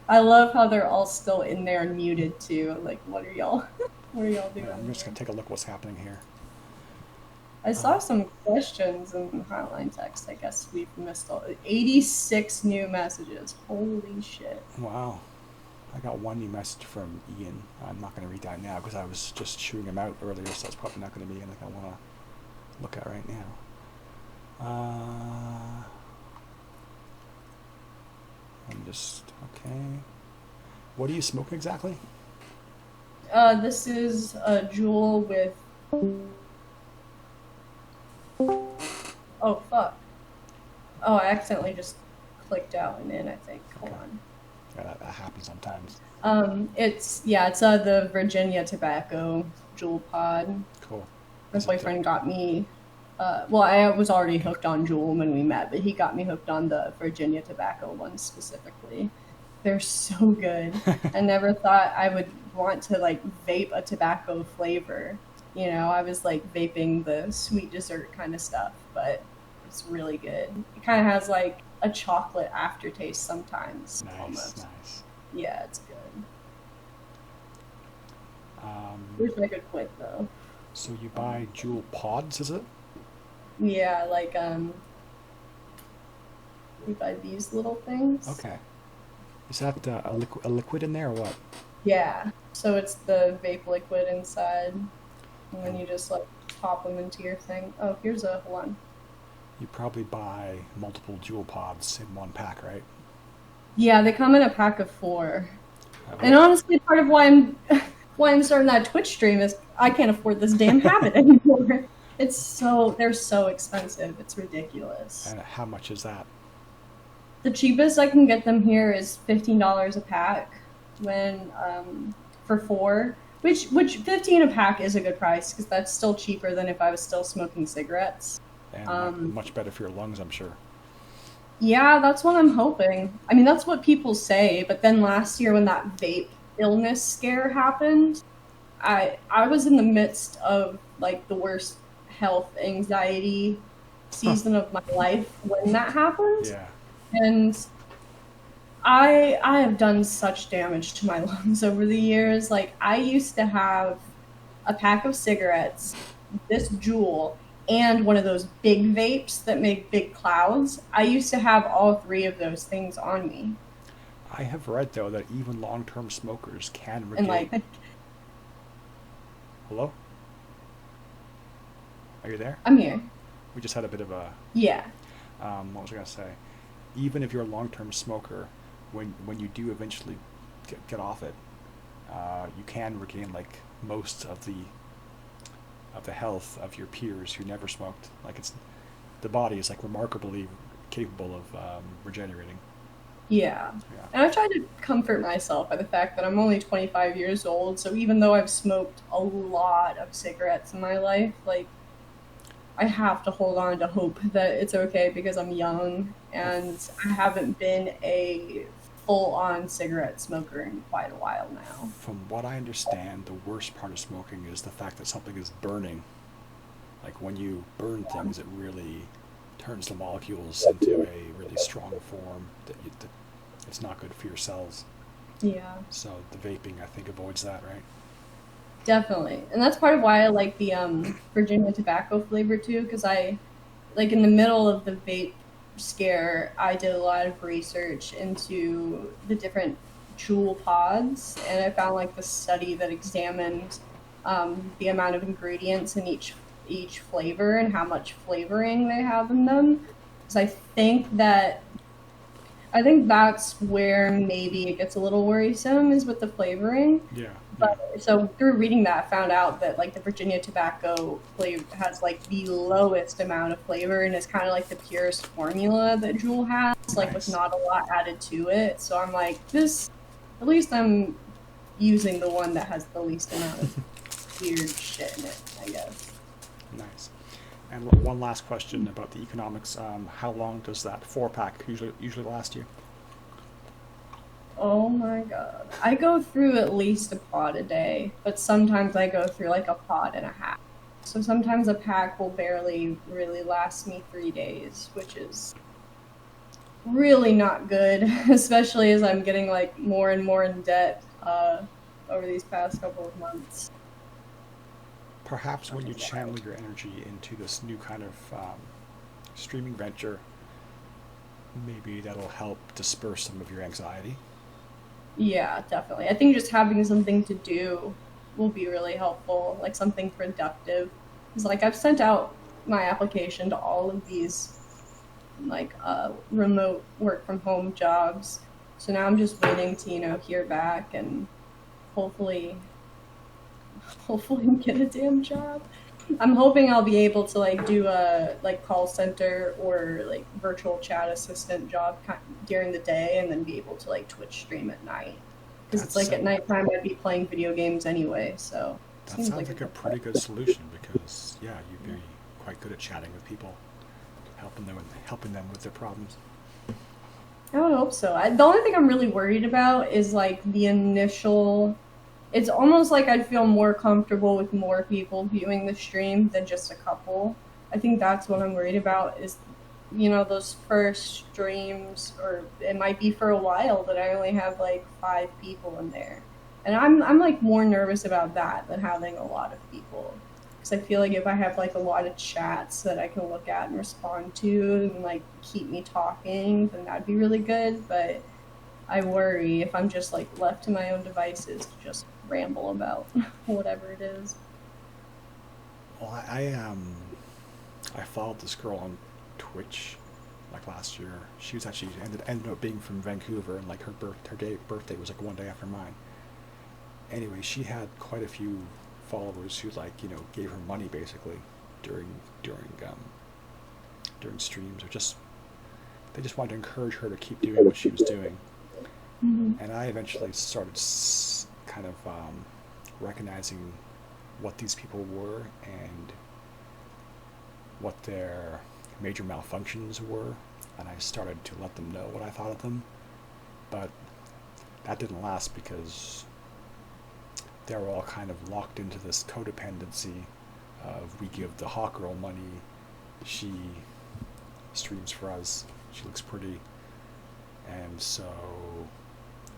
I love how they're all still in there and muted too. Like, what are y'all doing? I'm just gonna take a look what's happening here. I saw some questions in the hotline text. I guess we've missed 86 new messages. Holy shit. Wow. I got one new message from Ian. I'm not going to read that now because I was just chewing him out earlier, so it's probably not going to be anything I want to look at right now. I'm just, okay. What are you smoking exactly? This is a Juul with... Oh, fuck. Oh, I accidentally just clicked out and in, I think. Hold on. Yeah, that happens sometimes. It's the Virginia Tobacco Juul pod. Cool. My boyfriend got me, I was already hooked on Juul when we met, but he got me hooked on the Virginia Tobacco ones specifically. They're so good. I never thought I would want to like vape a tobacco flavor. I was like vaping the sweet dessert kind of stuff, but it's really good. It kind of has like a chocolate aftertaste sometimes. Nice, almost. nice. Yeah, it's good. Wish I could quit though. So you buy Juul pods, is it? Yeah, like we buy these little things. Okay. Is that a liquid in there or what? Yeah. So it's the vape liquid inside, and then you just like pop them into your thing. Oh, here's a one. You probably buy multiple Juul pods in one pack, right? Yeah, they come in a pack of 4. And honestly, part of why I'm starting that Twitch stream is I can't afford this damn habit anymore. They're so expensive. It's ridiculous. And how much is that? The cheapest I can get them here is $15 a pack for 4. Which 15 a pack is a good price because that's still cheaper than if I was still smoking cigarettes. And much better for your lungs, I'm sure. Yeah, that's what I'm hoping. I mean, that's what people say, but then last year when that vape illness scare happened, I was in the midst of like the worst health anxiety season of my life when that happened. Yeah. And I have done such damage to my lungs over the years. Like I used to have a pack of cigarettes, this Juul, and one of those big vapes that make big clouds. I used to have all three of those things on me. I have read though that even long-term smokers can And regain. like, Hello? Are you there? I'm here. We just had a bit of a Yeah. what was I gonna say? Even if you're a long-term smoker, when you do eventually get off it, you can regain like most of the health of your peers who never smoked. Like it's the body is like remarkably capable of regenerating. Yeah. Yeah. And I've tried to comfort myself by the fact that I'm only 25 years old, so even though I've smoked a lot of cigarettes in my life, like, I have to hold on to hope that it's okay because I'm young and I haven't been a full on cigarette smoker in quite a while now. From what I understand, the worst part of smoking is the fact that something is burning. Like when you burn things, it really turns the molecules into a really strong form that it's not good for your cells. Yeah, So the vaping, I think, avoids that, right? definitely. And that's part of why I like the Virginia tobacco flavor too, because I, like, in the middle of the vape scare, I did a lot of research into the different jewel pods, and I found like the study that examined the amount of ingredients in each flavor and how much flavoring they have in them. Because I think that's where maybe it gets a little worrisome is with the flavoring. Yeah. But so through reading that, I found out that like the Virginia tobacco flavor has like the lowest amount of flavor and is kind of like the purest formula that Juul has, like with Nice. not a lot added to it. So I'm like, this, at least I'm using the one that has the least amount of weird shit in it, I guess. Nice. And one last question about the economics. How long does that 4-pack usually last you? Oh my god. I go through at least a pod a day, but sometimes I go through like a pod and a half. So sometimes a pack will barely really last me 3 days, which is really not good, especially as I'm getting like more and more in debt over these past couple of months. Perhaps when you channel your energy into this new kind of streaming venture, maybe that'll help disperse some of your anxiety. Yeah, definitely. I think just having something to do will be really helpful, like something productive. Because like I've sent out my application to all of these like remote work from home jobs. So now I'm just waiting to, hear back and hopefully hopefully get a damn job. I'm hoping I'll be able to like do a like call center or like virtual chat assistant job during the day and then be able to like Twitch stream at night. Because it's That's like at nighttime I'd be playing video games anyway, so it that seems sounds like like a good pretty good solution because yeah, you'd be quite good at chatting with people, helping them with their problems. I would hope so. The only thing I'm really worried about is like the initial. It's almost like I'd feel more comfortable with more people viewing the stream than just a couple. I think that's what I'm worried about is, those first streams, or it might be for a while that I only have like 5 people in there. And I'm like more nervous about that than having a lot of people. Because I feel like if I have like a lot of chats that I can look at and respond to and like keep me talking, then that'd be really good. But I worry if I'm just like left to my own devices to just ramble about whatever it is. Well, I followed this girl on Twitch like last year. She was actually ended up being from Vancouver, and like birthday was like one day after mine. Anyway, she had quite a few followers who like gave her money basically during during um, during streams, or just they just wanted to encourage her to keep doing what she was doing. Mm-hmm. And I eventually started kind of recognizing what these people were and what their major malfunctions were, and I started to let them know what I thought of them. But that didn't last because they were all kind of locked into this codependency of we give the hot girl money, she streams for us, she looks pretty, and so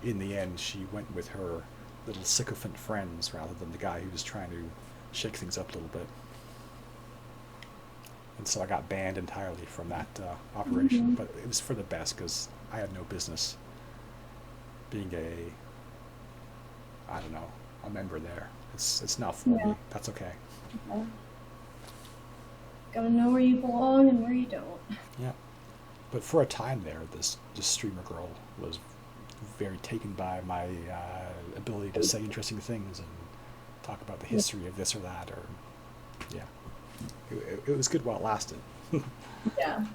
in the end she went with her little sycophant friends rather than the guy who was trying to shake things up a little bit. and so I got banned entirely from that operation. But it was for the best because I had no business being I don't know, a member there. It's not for Yeah. me. That's okay. Yeah. Gotta know where you belong and where you don't. Yeah. But for a time there, this streamer girl was very taken by my ability to say interesting things and talk about the history of this or that, or yeah, it was good while it lasted. Yeah.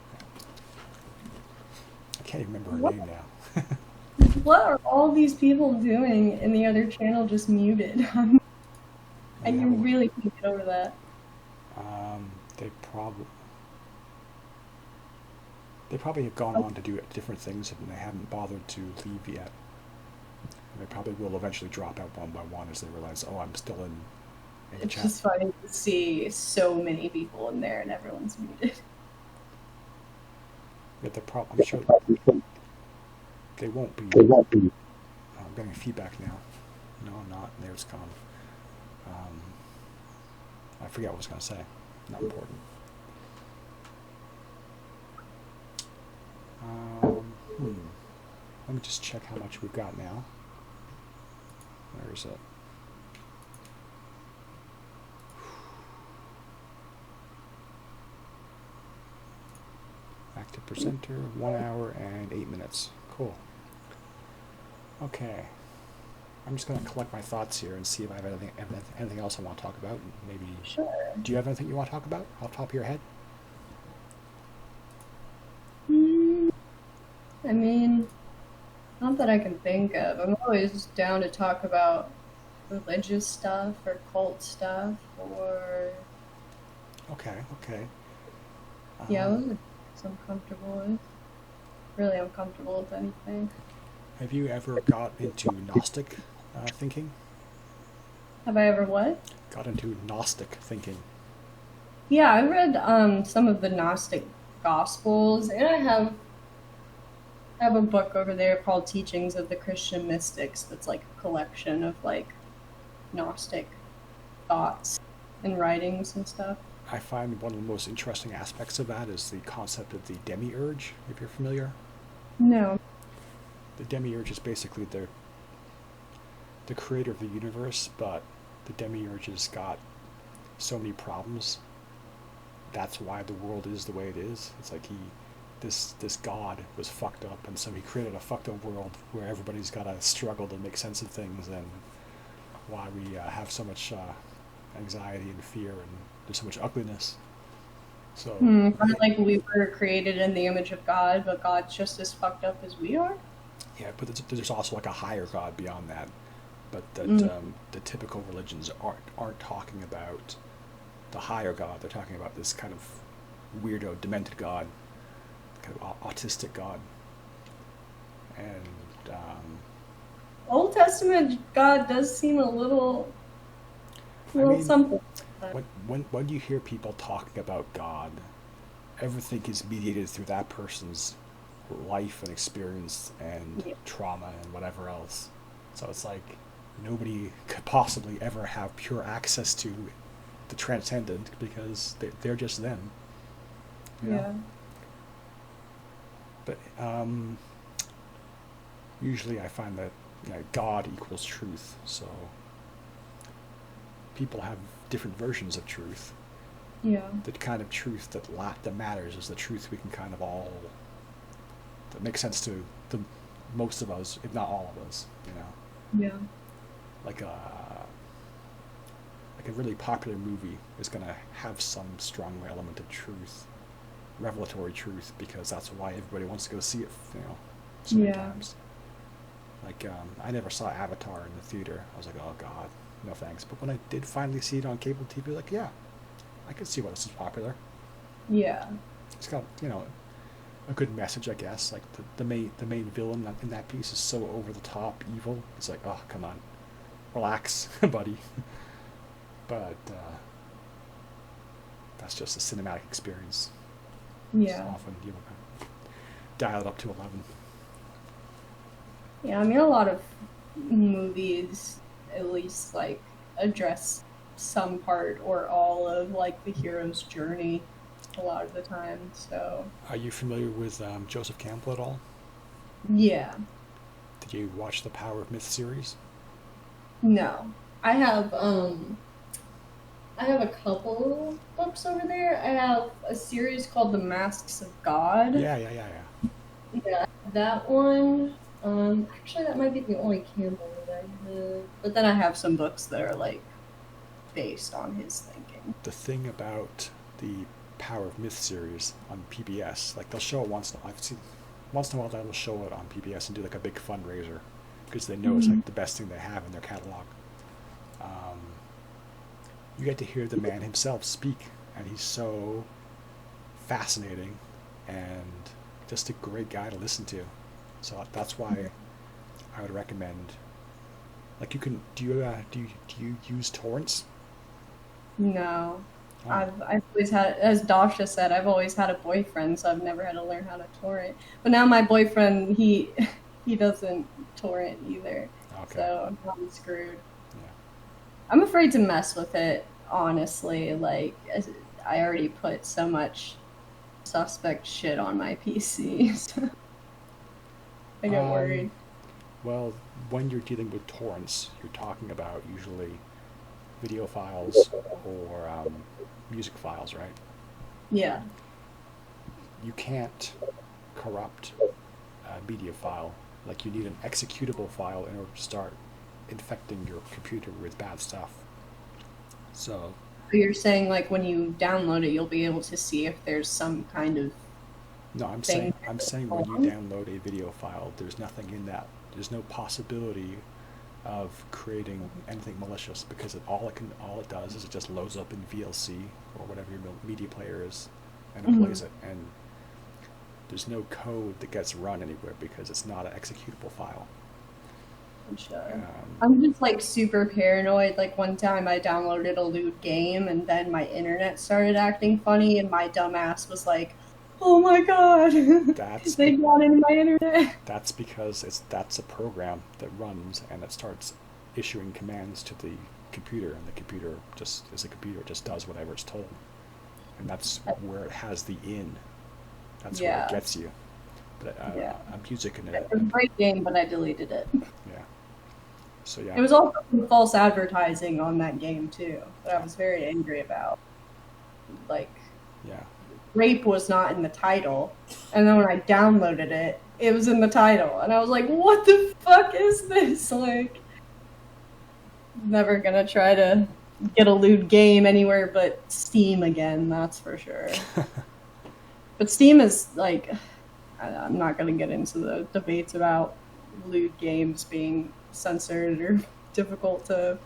I can't even remember her What? name now. What are all these people doing and the other channel just muted? I Yeah, really can't get over that. they probably have gone on to do different things and they haven't bothered to leave yet. And they probably will eventually drop out one by one as they realize, oh, I'm still in the It's chat. just funny to see so many people in there and everyone's muted. But I'm sure they won't be. I'm getting feedback now. No, I'm not. There it's gone. I forget what I was going to say. Not important. Let me just check how much we've got now. Where is it? Active presenter, 1 hour and 8 minutes. Cool. Okay. I'm just going to collect my thoughts here and see if I have anything else I want to talk about. Maybe. Sure. Do you have anything you want to talk about off the top of your head? I mean, not that I can think of. I'm always down to talk about religious stuff or cult stuff or Okay. yeah, those are things I'm comfortable with. Really, I'm comfortable with anything. Have you ever got into Gnostic thinking? Have I ever what? Got into Gnostic thinking? Yeah, I read some of the Gnostic Gospels, and I have a book over there called Teachings of the Christian Mystics. That's like a collection of like Gnostic thoughts and writings and stuff. I find one of the most interesting aspects of that is the concept of the demiurge, if you're familiar. No. The demiurge is basically the creator of the universe, but the demiurge has got so many problems. That's why the world is the way it is. It's like this god was fucked up, and so he created a fucked up world where everybody's got to struggle to make sense of things, and why we have so much anxiety and fear, and there's so much ugliness. So Kind of like we were created in the image of God, but God's just as fucked up as we are. yeah, but there's also like a higher god beyond that. But that the typical religions aren't talking about the higher god. They're talking about this kind of weirdo, demented god, kind of autistic god. And Old Testament God does seem a little mean, something. when you hear people talking about God, everything is mediated through that person's life and experience and trauma and whatever else. So it's like nobody could possibly ever have pure access to the transcendent because they're just them. You know? Yeah. But usually I find that God equals truth. So people have different versions of truth. Yeah. The kind of truth that matters is the truth we can kind of all, that makes sense to the most of us, if not all of us. Yeah. Like a really popular movie is going to have some strong element of truth, revelatory truth, because that's why everybody wants to go see it. So many times. Like I never saw Avatar in the theater. I was like, oh god, no thanks. But when I did finally see it on cable TV, like, yeah, I could see why this is popular. Yeah. It's got a good message, I guess. Like the main villain in that piece is so over the top evil. It's like, oh, come on, relax, buddy. But that's just a cinematic experience. Yeah. So often dial it up to 11. Yeah, I mean, a lot of movies at least like address some part or all of like the hero's journey a lot of the time. So Are you familiar with Joseph Campbell at all? yeah, Did you watch the Power of Myth series? no, I have a couple books over there. I have a series called The Masks of God. Yeah. Yeah, that one. Actually, that might be the only Campbell that I have. But then I have some books that are like based on his thinking. The thing about the Power of Myth series on PBS, like they'll show it I've seen once in a while they'll show it on PBS and do like a big fundraiser because they know it's like the best thing they have in their catalog. You get to hear the man himself speak, and he's so fascinating and just a great guy to listen to. So that's why I would recommend. Like, you can do you use torrents? No, Oh, I've always had, as Dasha said, I've always had a boyfriend, so I've never had to learn how to torrent. But now my boyfriend, he doesn't torrent either, okay. so I'm screwed. Yeah. I'm afraid to mess with it, honestly. Like, I already put so much suspect shit on my PC, so I get worried. Well, when you're dealing with torrents, you're talking about usually video files or music files, right? Yeah. You can't corrupt a media file. Like, you need an executable file in order to start infecting your computer with bad stuff. So, So you're saying, like, when you download it, you'll be able to see if there's some kind of no, thing I'm saying when you download a video file, there's nothing in that. There's no possibility of creating anything malicious because all it does is it just loads up in VLC or whatever your media player is, and it plays it. And there's no code that gets run anywhere because it's not an executable file. Sure. I'm just like super paranoid. Like one time I downloaded a lewd game and then my internet started acting funny and my dumbass was like, "Oh my god, That's they got into my internet." That's because that's a program that runs and it starts issuing commands to the computer, and the computer just is a computer. It just does whatever it's told, and that's where it has the in. That's where Yeah. it gets you. But Yeah. I'm using it. It was a great game, but I deleted it. Yeah. So yeah. It was also some false advertising on that game too, that I was very angry about. Like, Yeah. rape was not in the title, and then when I downloaded it, it was in the title, and I was like, "What the fuck is this?" Like, never gonna try to get a lewd game anywhere but Steam again. That's for sure. But Steam is like, I'm not gonna get into the debates about lewd games being censored or difficult to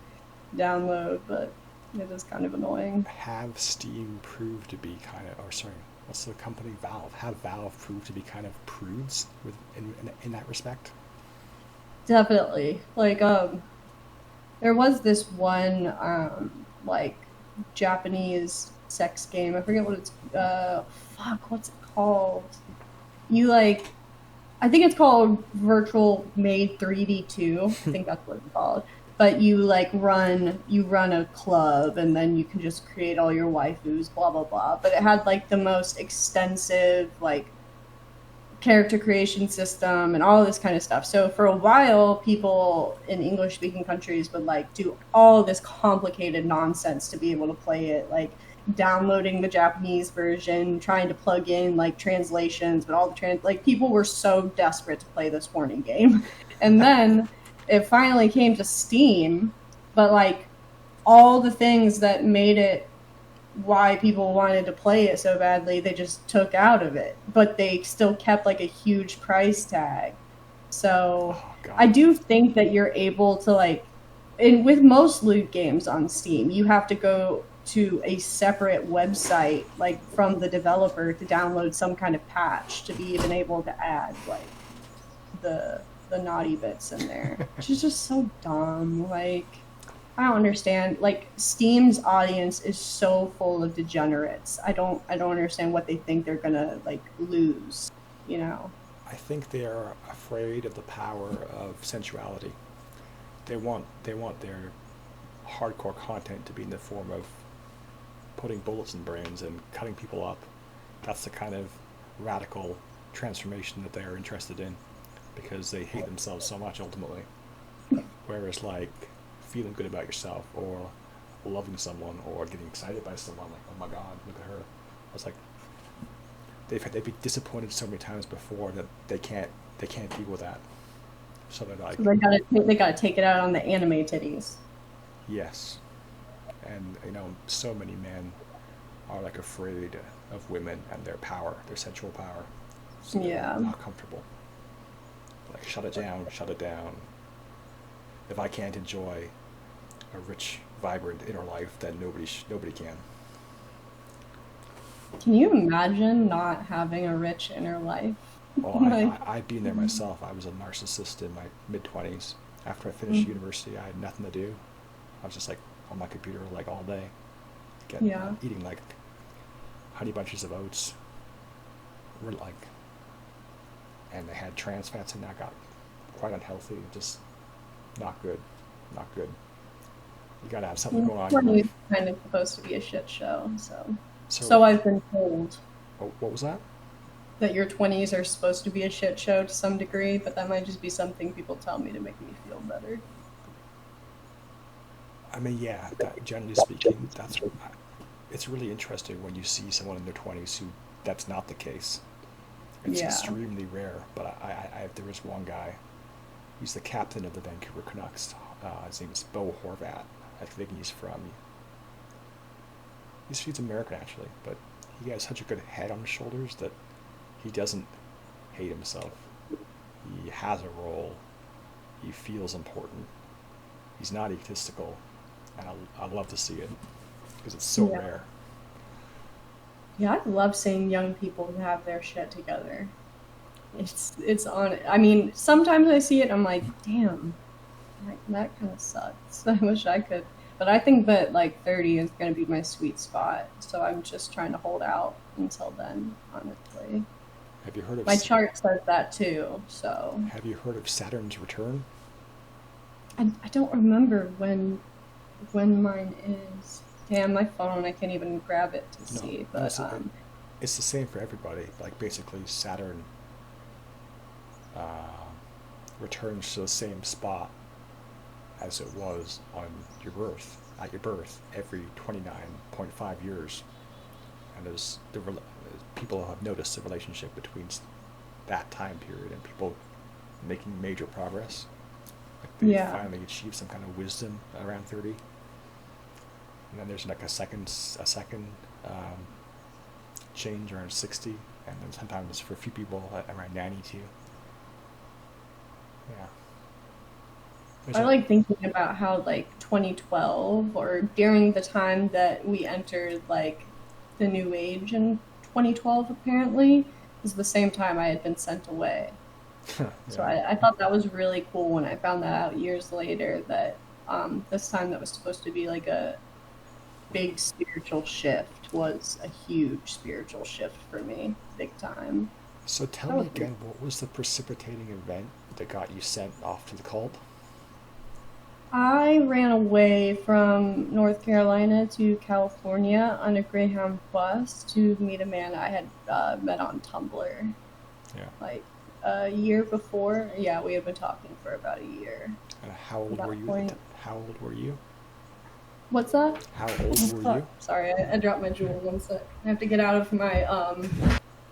download, but it is kind of annoying. Have Steam prove to be kind of, or sorry, what's the company? Valve. Have Valve prove to be kind of prudes in that respect? Definitely. Like, there was this one, like, Japanese sex game. I forget what it's, what's it called? You, like, I think it's called Virtual Maid 3D2. I think that's what it's called. But you, like, run a club, and then you can just create all your waifus, blah, blah, blah. But it had, like, the most extensive, like, character creation system and all this kind of stuff. So for a while, people in English speaking countries would like do all this complicated nonsense to be able to play it, like downloading the Japanese version, trying to plug in like translations, but all the like people were so desperate to play this horny game. And then it finally came to Steam, but like all the things that made it why people wanted to play it so badly, they just took out of it, but they still kept like a huge price tag. So Oh God. I do think that you're able to like, with most loot games on Steam, you have to go to a separate website like from the developer to download some kind of patch to be even able to add like the naughty bits in there, which is just so dumb. Like, I don't understand. Like, Steam's audience is so full of degenerates. I don't understand what they think they're gonna like lose. You know? I think they are afraid of the power of sensuality. They want their hardcore content to be in the form of putting bullets in brains and cutting people up that's the kind of radical transformation that they are interested in, because they hate themselves so much ultimately. Whereas like feeling good about yourself, or loving someone, or getting excited by someone, like, oh my god, look at her. I was like, they've been disappointed so many times before that they can't deal with that. So they're like, So they gotta take it out on the anime titties. yes. And so many men are like afraid of women and their power, their sexual power. So they're Yeah. not comfortable. Like, shut it down, shut it down. If I can't enjoy a rich, vibrant inner life, then nobody can. Can you imagine not having a rich inner life? Well, Like, I've been there myself. I was a narcissist in my mid-20s. After I finished mm, university, I had nothing to do. I was just like on my computer like all day, yeah. eating like honey bunches of oats. Were like, and they had trans fats in that. Got quite unhealthy. Just not good, not good. You gotta have something going on in your 20 is life. kind of supposed to be a shit show, so. So, So I've been told what was that? that your 20s are supposed to be a shit show to some degree, but that might just be something people tell me to make me feel better. I mean, yeah, generally speaking, it's really interesting when you see someone in their 20s who that's not the case. It's Yeah. extremely rare, but there was one guy. He's the captain of the Vancouver Canucks. His name is Bo Horvat. I think he's American actually, but he has such a good head on his shoulders that he doesn't hate himself. He has a role. He feels important. He's not egotistical, and I love to see it because it's so Yeah. rare. Yeah, I love seeing young people who have their shit together. It's on. I mean, sometimes I see it, I'm like, damn, that kind of sucks. I wish I could, but I think that like 30 is gonna be my sweet spot. So I'm just trying to hold out until then. Honestly, Have you heard of my chart says that too. So Have you heard of Saturn's return? I don't remember when mine is. Damn, my phone, I can't even grab it to No, see. no, But it's the same for everybody. Like basically, Saturn uh, returns to the same spot as it was on your birth, at your birth, every 29.5 years. And people have noticed the relationship between that time period and people making major progress. Like they yeah, finally achieve some kind of wisdom around 30. And then there's like a second um, change around 60, and then sometimes for a few people around 92. Yeah. There's I a like thinking about how like 2012 or during the time that we entered like the new age in 2012 apparently is the same time I had been sent away. So yeah. I thought that was really cool when I found that out years later that this time that was supposed to be like a big spiritual shift was a huge spiritual shift for me, big time. So tell That me was pretty again, what was the precipitating event that got you sent off to the cult? I ran away from North Carolina to California on a Greyhound bus to meet a man I had met on Tumblr Yeah. like a year before. Yeah, we had been talking for about a year And how at old were that you? point. How old were you? What's that? How old were Fuck. you? Sorry, I dropped my jewel. One sec. I have to get out of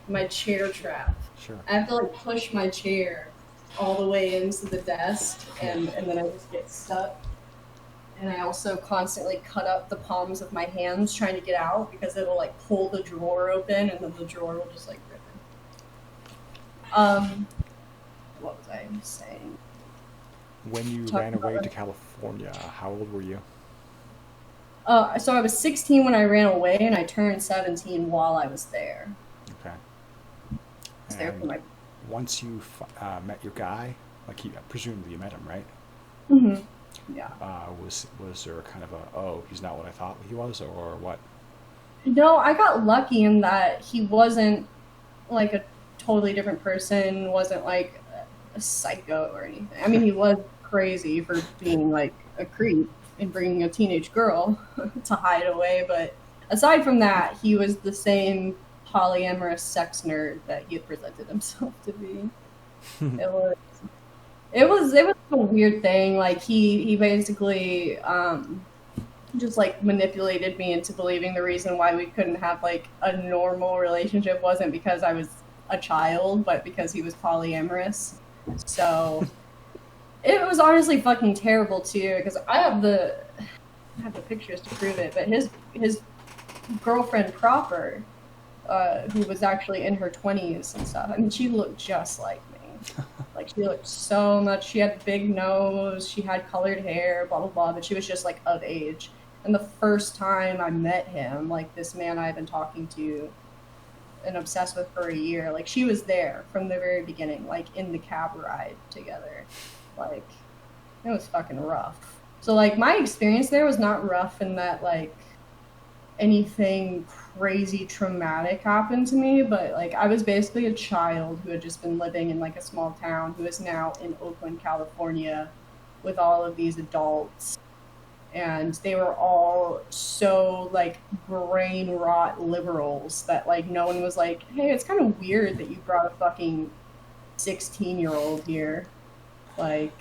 my chair trap. Sure. I have to like push my chair all the way into the desk, Yeah. and then I just get stuck. And I also constantly cut up the palms of my hands trying to get out because it'll like pull the drawer open, and then the drawer will just like rip it. What was I saying? When you ran Talking away about to California, how old were you? so I was 16 when I ran away, and I turned 17 while I was there. Okay. I was there for And my. once you met your guy, like presumably you met him, right? Hmm. Yeah. Was there kind of he's not what I thought he was, or what? No, I got lucky in that he wasn't like a totally different person, wasn't like a psycho or anything. I mean, he was crazy for being like a creep and bringing a teenage girl to hide away, but aside from that, he was the same polyamorous sex nerd that he had presented himself to be. It was a weird thing. Like he basically just like manipulated me into believing the reason why we couldn't have like a normal relationship wasn't because I was a child, but because he was polyamorous. So it was honestly fucking terrible too, because I have the pictures to prove it. But his girlfriend proper, who was actually in her 20s and stuff. I mean, she looked just like me. Like, she looked so much. She had a big nose. She had colored hair. Blah blah blah. But she was just like of age. And the first time I met him, like this man I've been talking to and obsessed with for a year, like she was there from the very beginning, like in the cab ride together. Like, it was fucking rough. So like my experience there was not rough in that like anything crazy traumatic happened to me, but like I was basically a child who had just been living in like a small town who is now in Oakland, California with all of these adults. And they were all so like brain rot liberals that like no one was like, hey, it's kind of weird that you brought a fucking 16-year-old here. Like,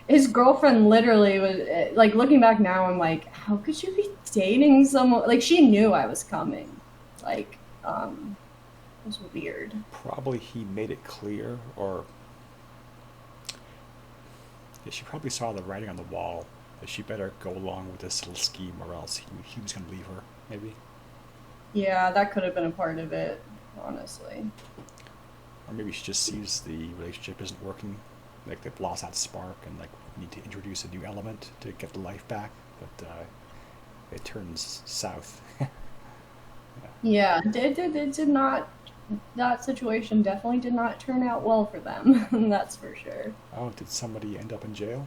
his girlfriend literally was like, looking back now, I'm like, how could you be dating someone? Like, she knew I was coming. Like, it was weird. Probably he made it clear, or yeah, she probably saw the writing on the wall that she better go along with this little scheme, or else he was going to leave her, maybe. Yeah, that could have been a part of it, honestly. Or maybe she just sees the relationship isn't working, like they've lost that spark, and like need to introduce a new element to get the life back, but it turns south. Yeah, it did not. That situation definitely did not turn out well for them. That's for sure. Oh, did somebody end up in jail?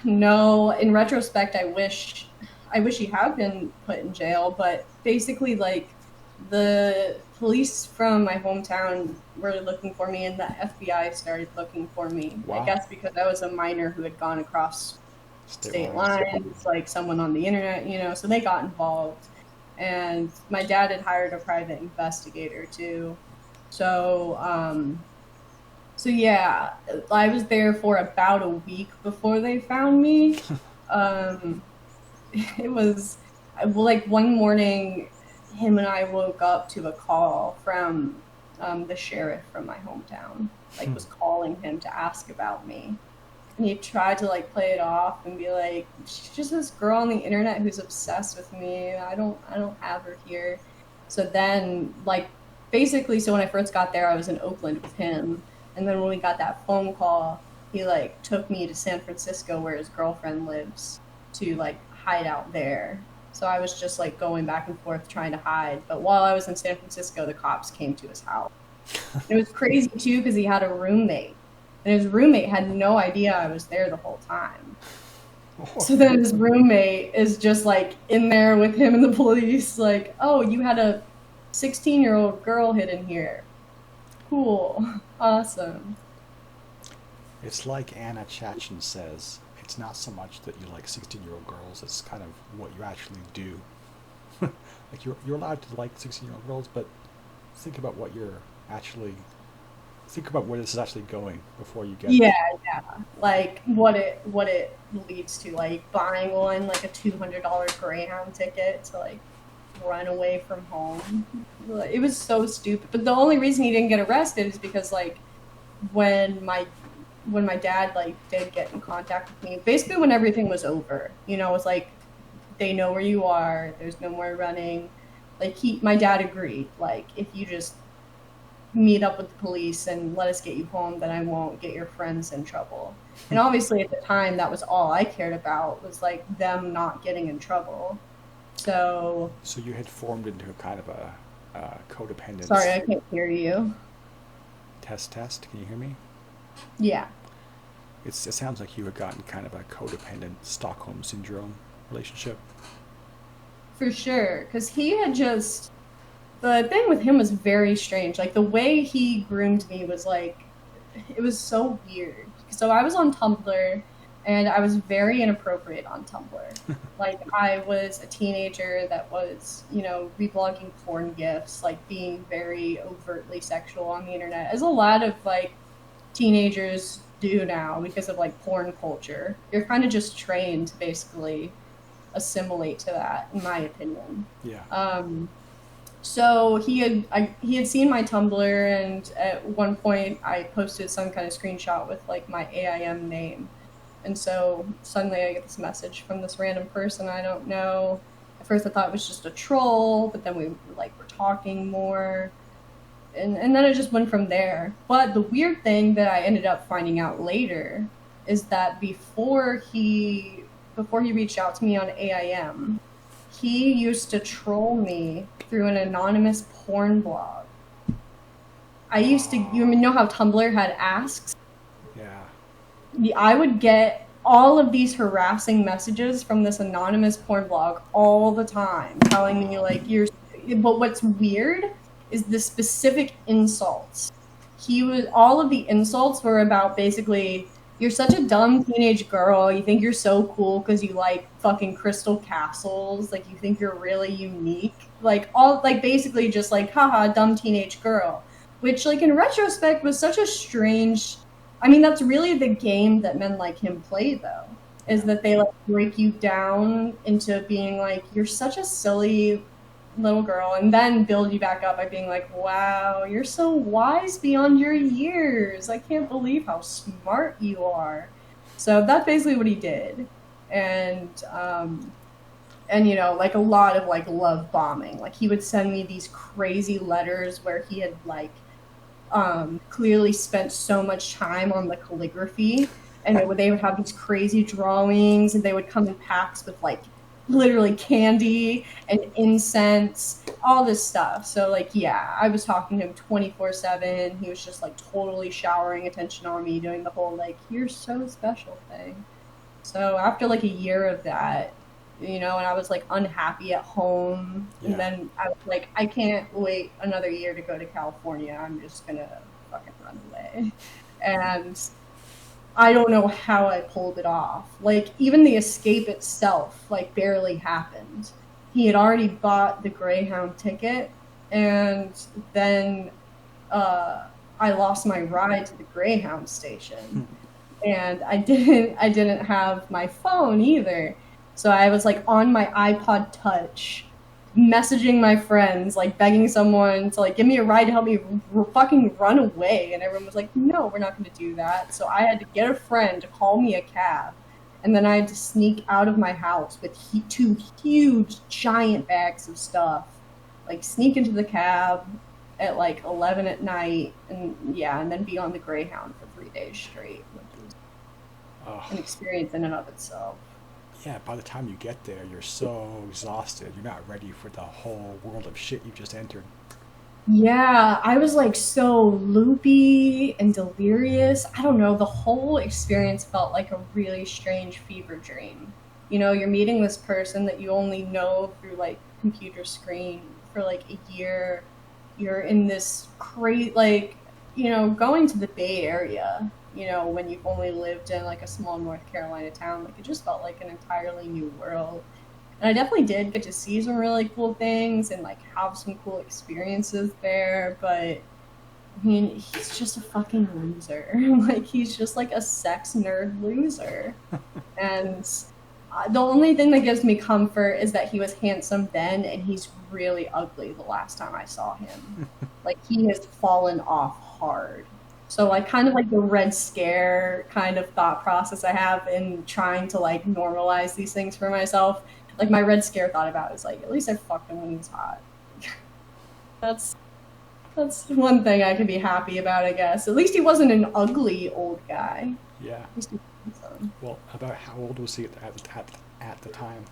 No, in retrospect, I wish he had been put in jail. But basically, like, the police from my hometown were looking for me, and the FBI started looking for me. Wow. I guess because I was a minor who had gone across state lines, like someone on the internet, you know. So they got involved, and my dad had hired a private investigator too. So yeah, I was there for about a week before they found me. It was like one morning, him and I woke up to a call from the sheriff from my hometown. Like, was calling him to ask about me. And he tried to like play it off and be like, she's just this girl on the internet who's obsessed with me. I don't have her here. So then, like, basically, so when I first got there, I was in Oakland with him. And then when we got that phone call, he like took me to San Francisco where his girlfriend lives to like hide out there. So I was just like going back and forth trying to hide. But while I was in San Francisco, the cops came to his house. It was crazy too because he had a roommate. And his roommate had no idea I was there the whole time. So then his roommate is just like in there with him and the police, like, oh, you had a 16-year-old girl hidden here. Cool. Awesome. It's like Anna Chachin says, it's not so much that you like 16-year-old girls, it's kind of what you actually do. Like, you're allowed to like 16-year-old girls, but think about what you're actually... Think about where this is actually going before you get Yeah. Like, what it leads to, like, buying one, like, a $200 Greyhound ticket to, like, run away from home. It was so stupid. But the only reason he didn't get arrested is because, like, when my dad like did get in contact with me, basically when everything was over, you know, it was like, they know where you are, there's no more running. Like, my dad agreed, like, if you just meet up with the police and let us get you home, then I won't get your friends in trouble. And obviously at the time that was all I cared about, was like them not getting in trouble. So you had formed into a kind of a codependence. Sorry, I can't hear you. Test. Can you hear me? Yeah. It sounds like you had gotten kind of a codependent Stockholm syndrome relationship. For sure, because he had just... The thing with him was very strange. Like, the way he groomed me was like... It was so weird. So I was on Tumblr, and I was very inappropriate on Tumblr. Like, I was a teenager that was, you know, reblogging porn gifs, like being very overtly sexual on the internet, as a lot of like teenagers do now because of like porn culture. You're kind of just trained to basically assimilate to that, in my opinion. Yeah. So he had seen my Tumblr, and at one point I posted some kind of screenshot with like my AIM name, and so suddenly I get this message from this random person I don't know. At first I thought it was just a troll, but then we like were talking more, and then it just went from there. But the weird thing that I ended up finding out later is that before he reached out to me on AIM, he used to troll me through an anonymous porn blog. I used to, you know how Tumblr had asks? Yeah. I would get all of these harassing messages from this anonymous porn blog all the time, telling me like, but what's weird is the specific insults. All of the insults were about basically, you're such a dumb teenage girl. You think you're so cool because you like fucking crystal castles. Like, you think you're really unique. Like, all, like, basically just like, haha, dumb teenage girl. Which, like, in retrospect was such a strange... I mean, that's really the game that men like him play, though. Is that they, like, break you down into being like, you're such a silly little girl, and then build you back up by being like, wow, you're so wise beyond your years. I can't believe how smart you are. So that's basically what he did. And you know, like a lot of like love bombing. Like, he would send me these crazy letters where he had like clearly spent so much time on the calligraphy, and they would have these crazy drawings, and they would come in packs with like literally candy and incense, all this stuff. So like, yeah, I was talking to him 24/7. He was just like totally showering attention on me, doing the whole like, you're so special thing. So after like a year of that, you know, and I was like unhappy at home, and then I was like, I can't wait another year to go to California. I'm just gonna fucking run away. And I don't know how I pulled it off. Like, even the escape itself, like, barely happened. He had already bought the Greyhound ticket, and then I lost my ride to the Greyhound station. And I didn't have my phone either. So I was, like, on my iPod Touch, messaging my friends, like, begging someone to, like, give me a ride to help me fucking run away. And everyone was like, no, we're not going to do that. So I had to get a friend to call me a cab. And then I had to sneak out of my house with two huge, giant bags of stuff. Like, sneak into the cab at, like, 11 at night. And, yeah, and then be on the Greyhound for 3 days straight, which was an experience in and of itself. Yeah, by the time you get there, you're so exhausted. You're not ready for the whole world of shit you just entered. Yeah, I was like so loopy and delirious. I don't know, the whole experience felt like a really strange fever dream. You know, you're meeting this person that you only know through like computer screen for like a year. You're in this crazy, like, you know, going to the Bay Area, you know, when you've only lived in like a small North Carolina town, like, it just felt like an entirely new world. And I definitely did get to see some really cool things and like have some cool experiences there, but I mean, he's just a fucking loser. Like, he's just like a sex nerd loser. And the only thing that gives me comfort is that he was handsome then, and he's really ugly the last time I saw him. Like, he has fallen off hard. So, like, kind of like the Red Scare kind of thought process I have in trying to, like, normalize these things for myself. Like, my Red Scare thought about it is, like, at least I fucked him when he was hot. That's one thing I can be happy about, I guess. At least he wasn't an ugly old guy. Yeah. At least he was handsome. Well, about how old was he at the time?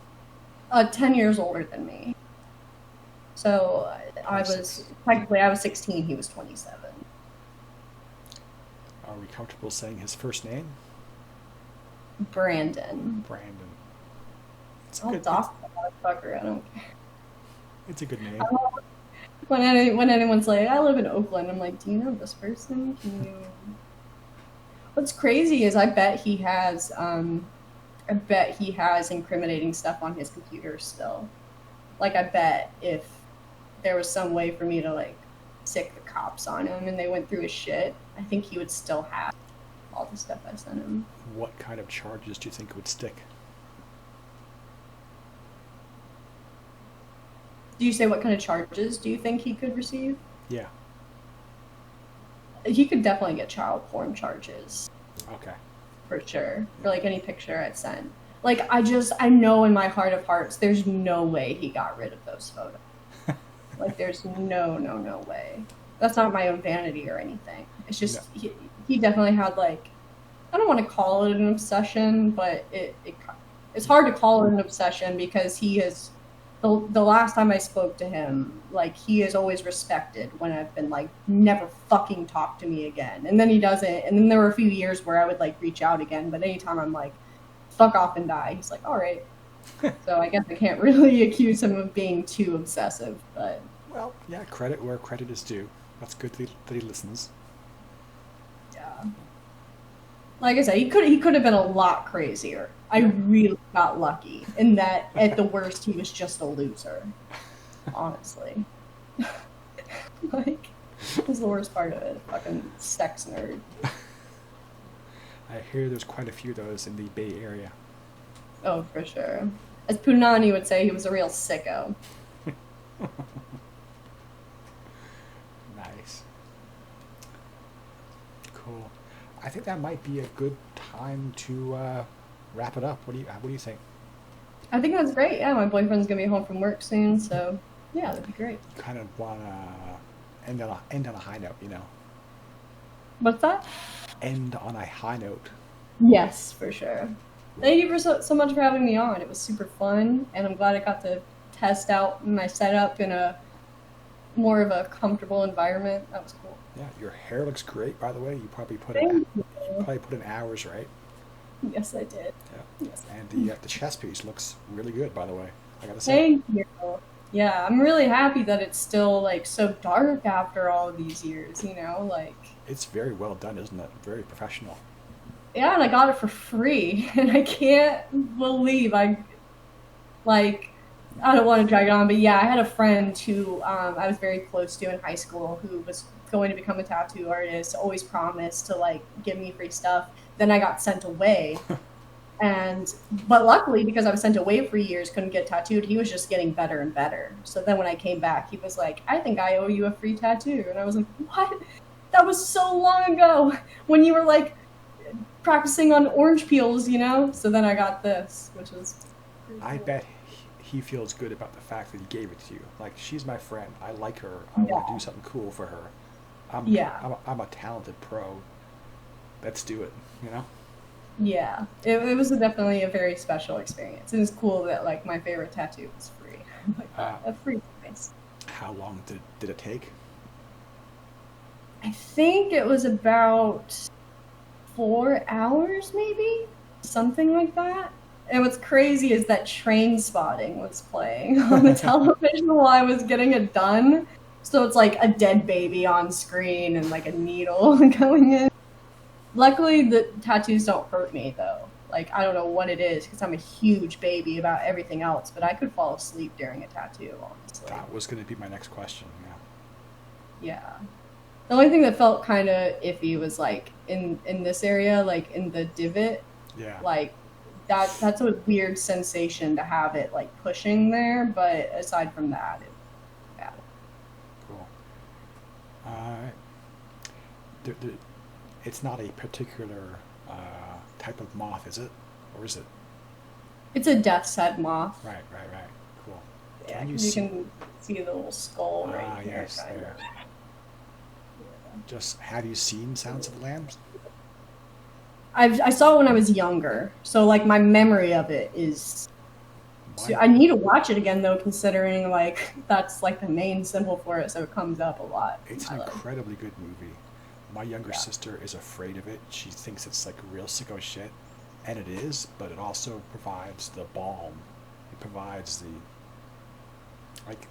10 years older than me. So, I was 16, he was 27. Are we comfortable saying his first name? Brandon. I'll dox that motherfucker, I don't care. It's a good name. When anyone's like, I live in Oakland, I'm like, do you know this person? Can you... What's crazy is I bet he has incriminating stuff on his computer still. Like, I bet if there was some way for me to, like, sick the cops on him and they went through his shit, I think he would still have all the stuff I sent him. What kind of charges do you think would stick? Do you say what kind of charges do you think he could receive? Yeah. He could definitely get child porn charges. Okay. For sure. For like any picture I sent. Like I know in my heart of hearts there's no way he got rid of those photos. Like there's no way. That's not my own vanity or anything. It's just he definitely had like, I don't want to call it an obsession, but it's hard to call it an obsession because he has the last time I spoke to him, like he is always respected when I've been like, never fucking talk to me again. And then he doesn't. And then there were a few years where I would like reach out again, but anytime I'm like, fuck off and die, he's like, all right. So I guess I can't really accuse him of being too obsessive, but Well, yeah, credit where credit is due. That's good that he listens. yeah. Like I said, he could have been a lot crazier. I really got lucky in that at the worst he was just a loser. Honestly. Like, that was the worst part of it. Fucking sex nerd. I hear there's quite a few of those in the Bay Area. Oh, for sure. As Punani would say, he was a real sicko. Nice. Cool. I think that might be a good time to wrap it up. What do you think? I think that's great. Yeah, my boyfriend's gonna be home from work soon, so yeah, that'd be great. Kind of wanna end on a high note, you know. What's that? End on a high note. Yes, for sure. Thank you for so much for having me on. It was super fun, and I'm glad I got to test out my setup in a more of a comfortable environment. That was cool. Yeah, your hair looks great, by the way. You probably put Thank you. in hours, right? Yes, I did. Yeah. Yes. And the chest piece looks really good, by the way. I gotta say. Thank you. Yeah, I'm really happy that it's still like so dark after all of these years. You know, like. It's very well done, isn't it? Very professional. Yeah, and I got it for free, and I can't believe I don't want to drag it on, but yeah, I had a friend who I was very close to in high school who was going to become a tattoo artist, always promised to like give me free stuff. Then I got sent away. But luckily, because I was sent away for years, couldn't get tattooed, he was just getting better and better. So then when I came back, he was like, I think I owe you a free tattoo. And I was like, what? That was so long ago when you were like practicing on orange peels, you know? So then I got this, which was pretty I cool. bet he feels good about the fact that he gave it to you. Like, she's my friend. I like her. I want to do something cool for her. I'm a talented pro. Let's do it, you know? Yeah, it was definitely a very special experience. And it's cool that like my favorite tattoo was free. Like a free place. How long did it take? I think it was about 4 hours, maybe? Something like that. And what's crazy is that Train Spotting was playing on the television while I was getting it done. So it's like a dead baby on screen and like a needle going in. Luckily, the tattoos don't hurt me, though. Like, I don't know what it is, because I'm a huge baby about everything else, but I could fall asleep during a tattoo, honestly. That was going to be my next question, yeah. Yeah. The only thing that felt kind of iffy was, like, in this area, like, in the divot, Yeah. like, that's a weird sensation to have it, like, pushing there, but aside from that, yeah. Cool. It's not a particular type of moth, is it? Or is it? It's a death's head moth. Right. Cool. Yeah, Can you you see? can see the little skull right here. Yes, kind there. of. Just, have you seen Sounds of the Lambs? I saw it when I was younger, so like my memory of it is. My- I need to watch it again though, considering like that's like the main symbol for it, so it comes up a lot. It's I an love it. incredibly good movie. My younger Yeah. sister is afraid of it. She thinks it's like real sicko shit. And it is, but it also provides the balm. It provides the... Like,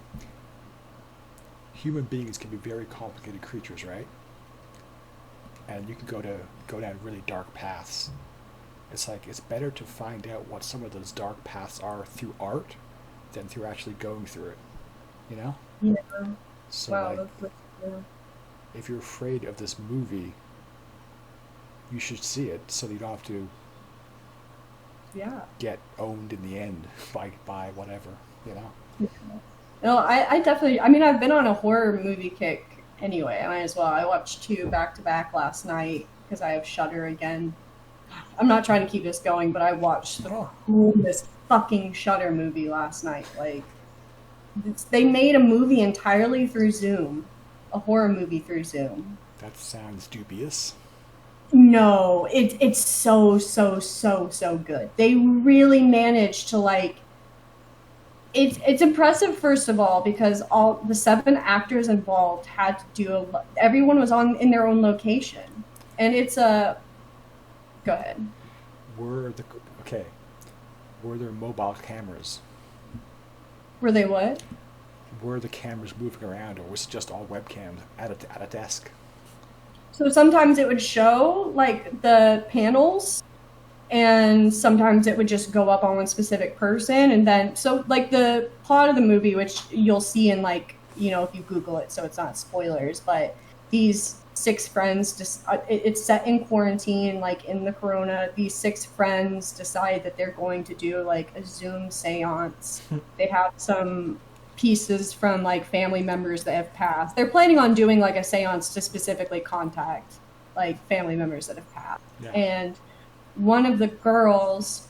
human beings can be very complicated creatures, right? and you can go down really dark paths. It's like it's better to find out what some of those dark paths are through art than through actually going through it. You know? Yeah. So Wow. like, That's yeah. if you're afraid of this movie, you should see it so that you don't have to Yeah. get owned in the end by whatever. You know? No, I definitely. I mean, I've been on a horror movie kick anyway. I might as well. I watched two back to back last night because I have Shudder again. I'm not trying to keep this going, but I watched the coolest fucking Shudder movie last night. Like, they made a movie entirely through Zoom, a horror movie through Zoom. That sounds dubious. No, it's so good. They really managed to like. It's impressive, first of all, because all the 7 actors involved had to do everyone was in their own location, and it's a. Go ahead. Were there mobile cameras? Were they what? Were the cameras moving around, or was it just all webcams at a desk? So sometimes it would show like the panels, and sometimes it would just go up on one specific person, and then so like the plot of the movie, which you'll see in like if you Google it, so it's not spoilers, but these 6 friends just it's set in quarantine, like in the corona. These 6 friends decide that they're going to do like a Zoom seance. They have some pieces from like family members that have passed. They're planning on doing like a seance to specifically contact like family members that have passed. Yeah. And one of the girls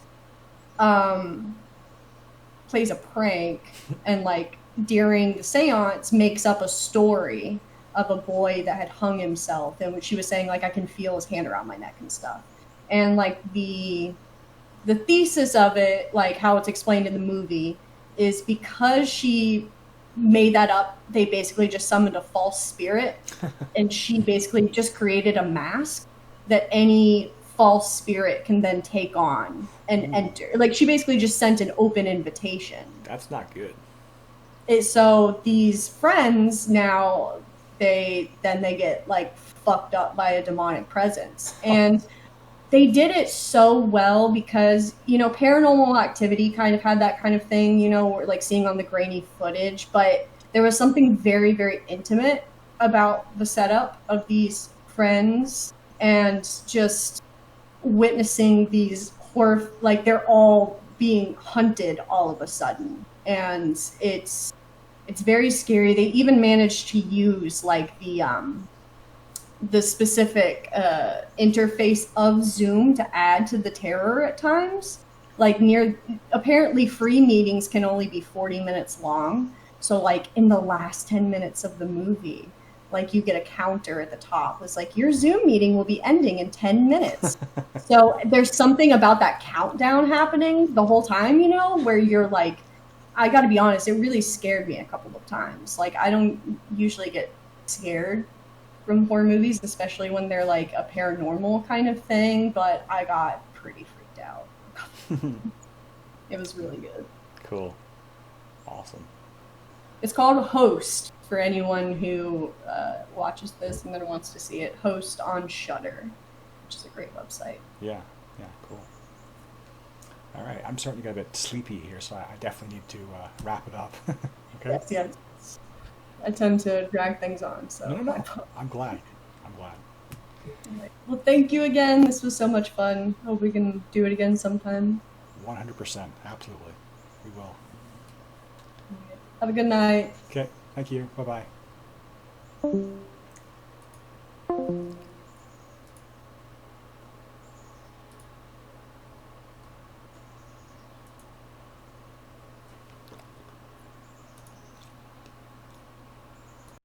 plays a prank and like during the seance makes up a story of a boy that had hung himself, and what she was saying like I can feel his hand around my neck and stuff. And like the thesis of it, like how it's explained in the movie, is because she made that up, they basically just summoned a false spirit and she basically just created a mask that any false spirit can then take on and enter. Like she basically just sent an open invitation. That's not good. So these friends now they get like fucked up by a demonic presence. And they did it so well because, Paranormal Activity kind of had that kind of thing, like seeing on the grainy footage, but there was something very, very intimate about the setup of these friends and just witnessing these horror, like they're all being hunted all of a sudden. And it's very scary. They even managed to use like the specific interface of Zoom to add to the terror at times. Like apparently free meetings can only be 40 minutes long. So like in the last 10 minutes of the movie, like you get a counter at the top. It's like your Zoom meeting will be ending in 10 minutes. So there's something about that countdown happening the whole time, where you're like, I gotta be honest, it really scared me a couple of times. Like I don't usually get scared from horror movies, especially when they're like a paranormal kind of thing, but I got pretty freaked out. It was really good. Cool. Awesome. It's called Host for anyone who watches this and then wants to see it. Host on Shudder, which is a great website. Yeah, cool. All right, I'm starting to get a bit sleepy here, so I definitely need to wrap it up. Okay? Yes. I tend to drag things on, so. No. I'm glad. Well, thank you again. This was so much fun. Hope we can do it again sometime. 100%. Absolutely. We will. Have a good night. Okay, thank you. Bye-bye.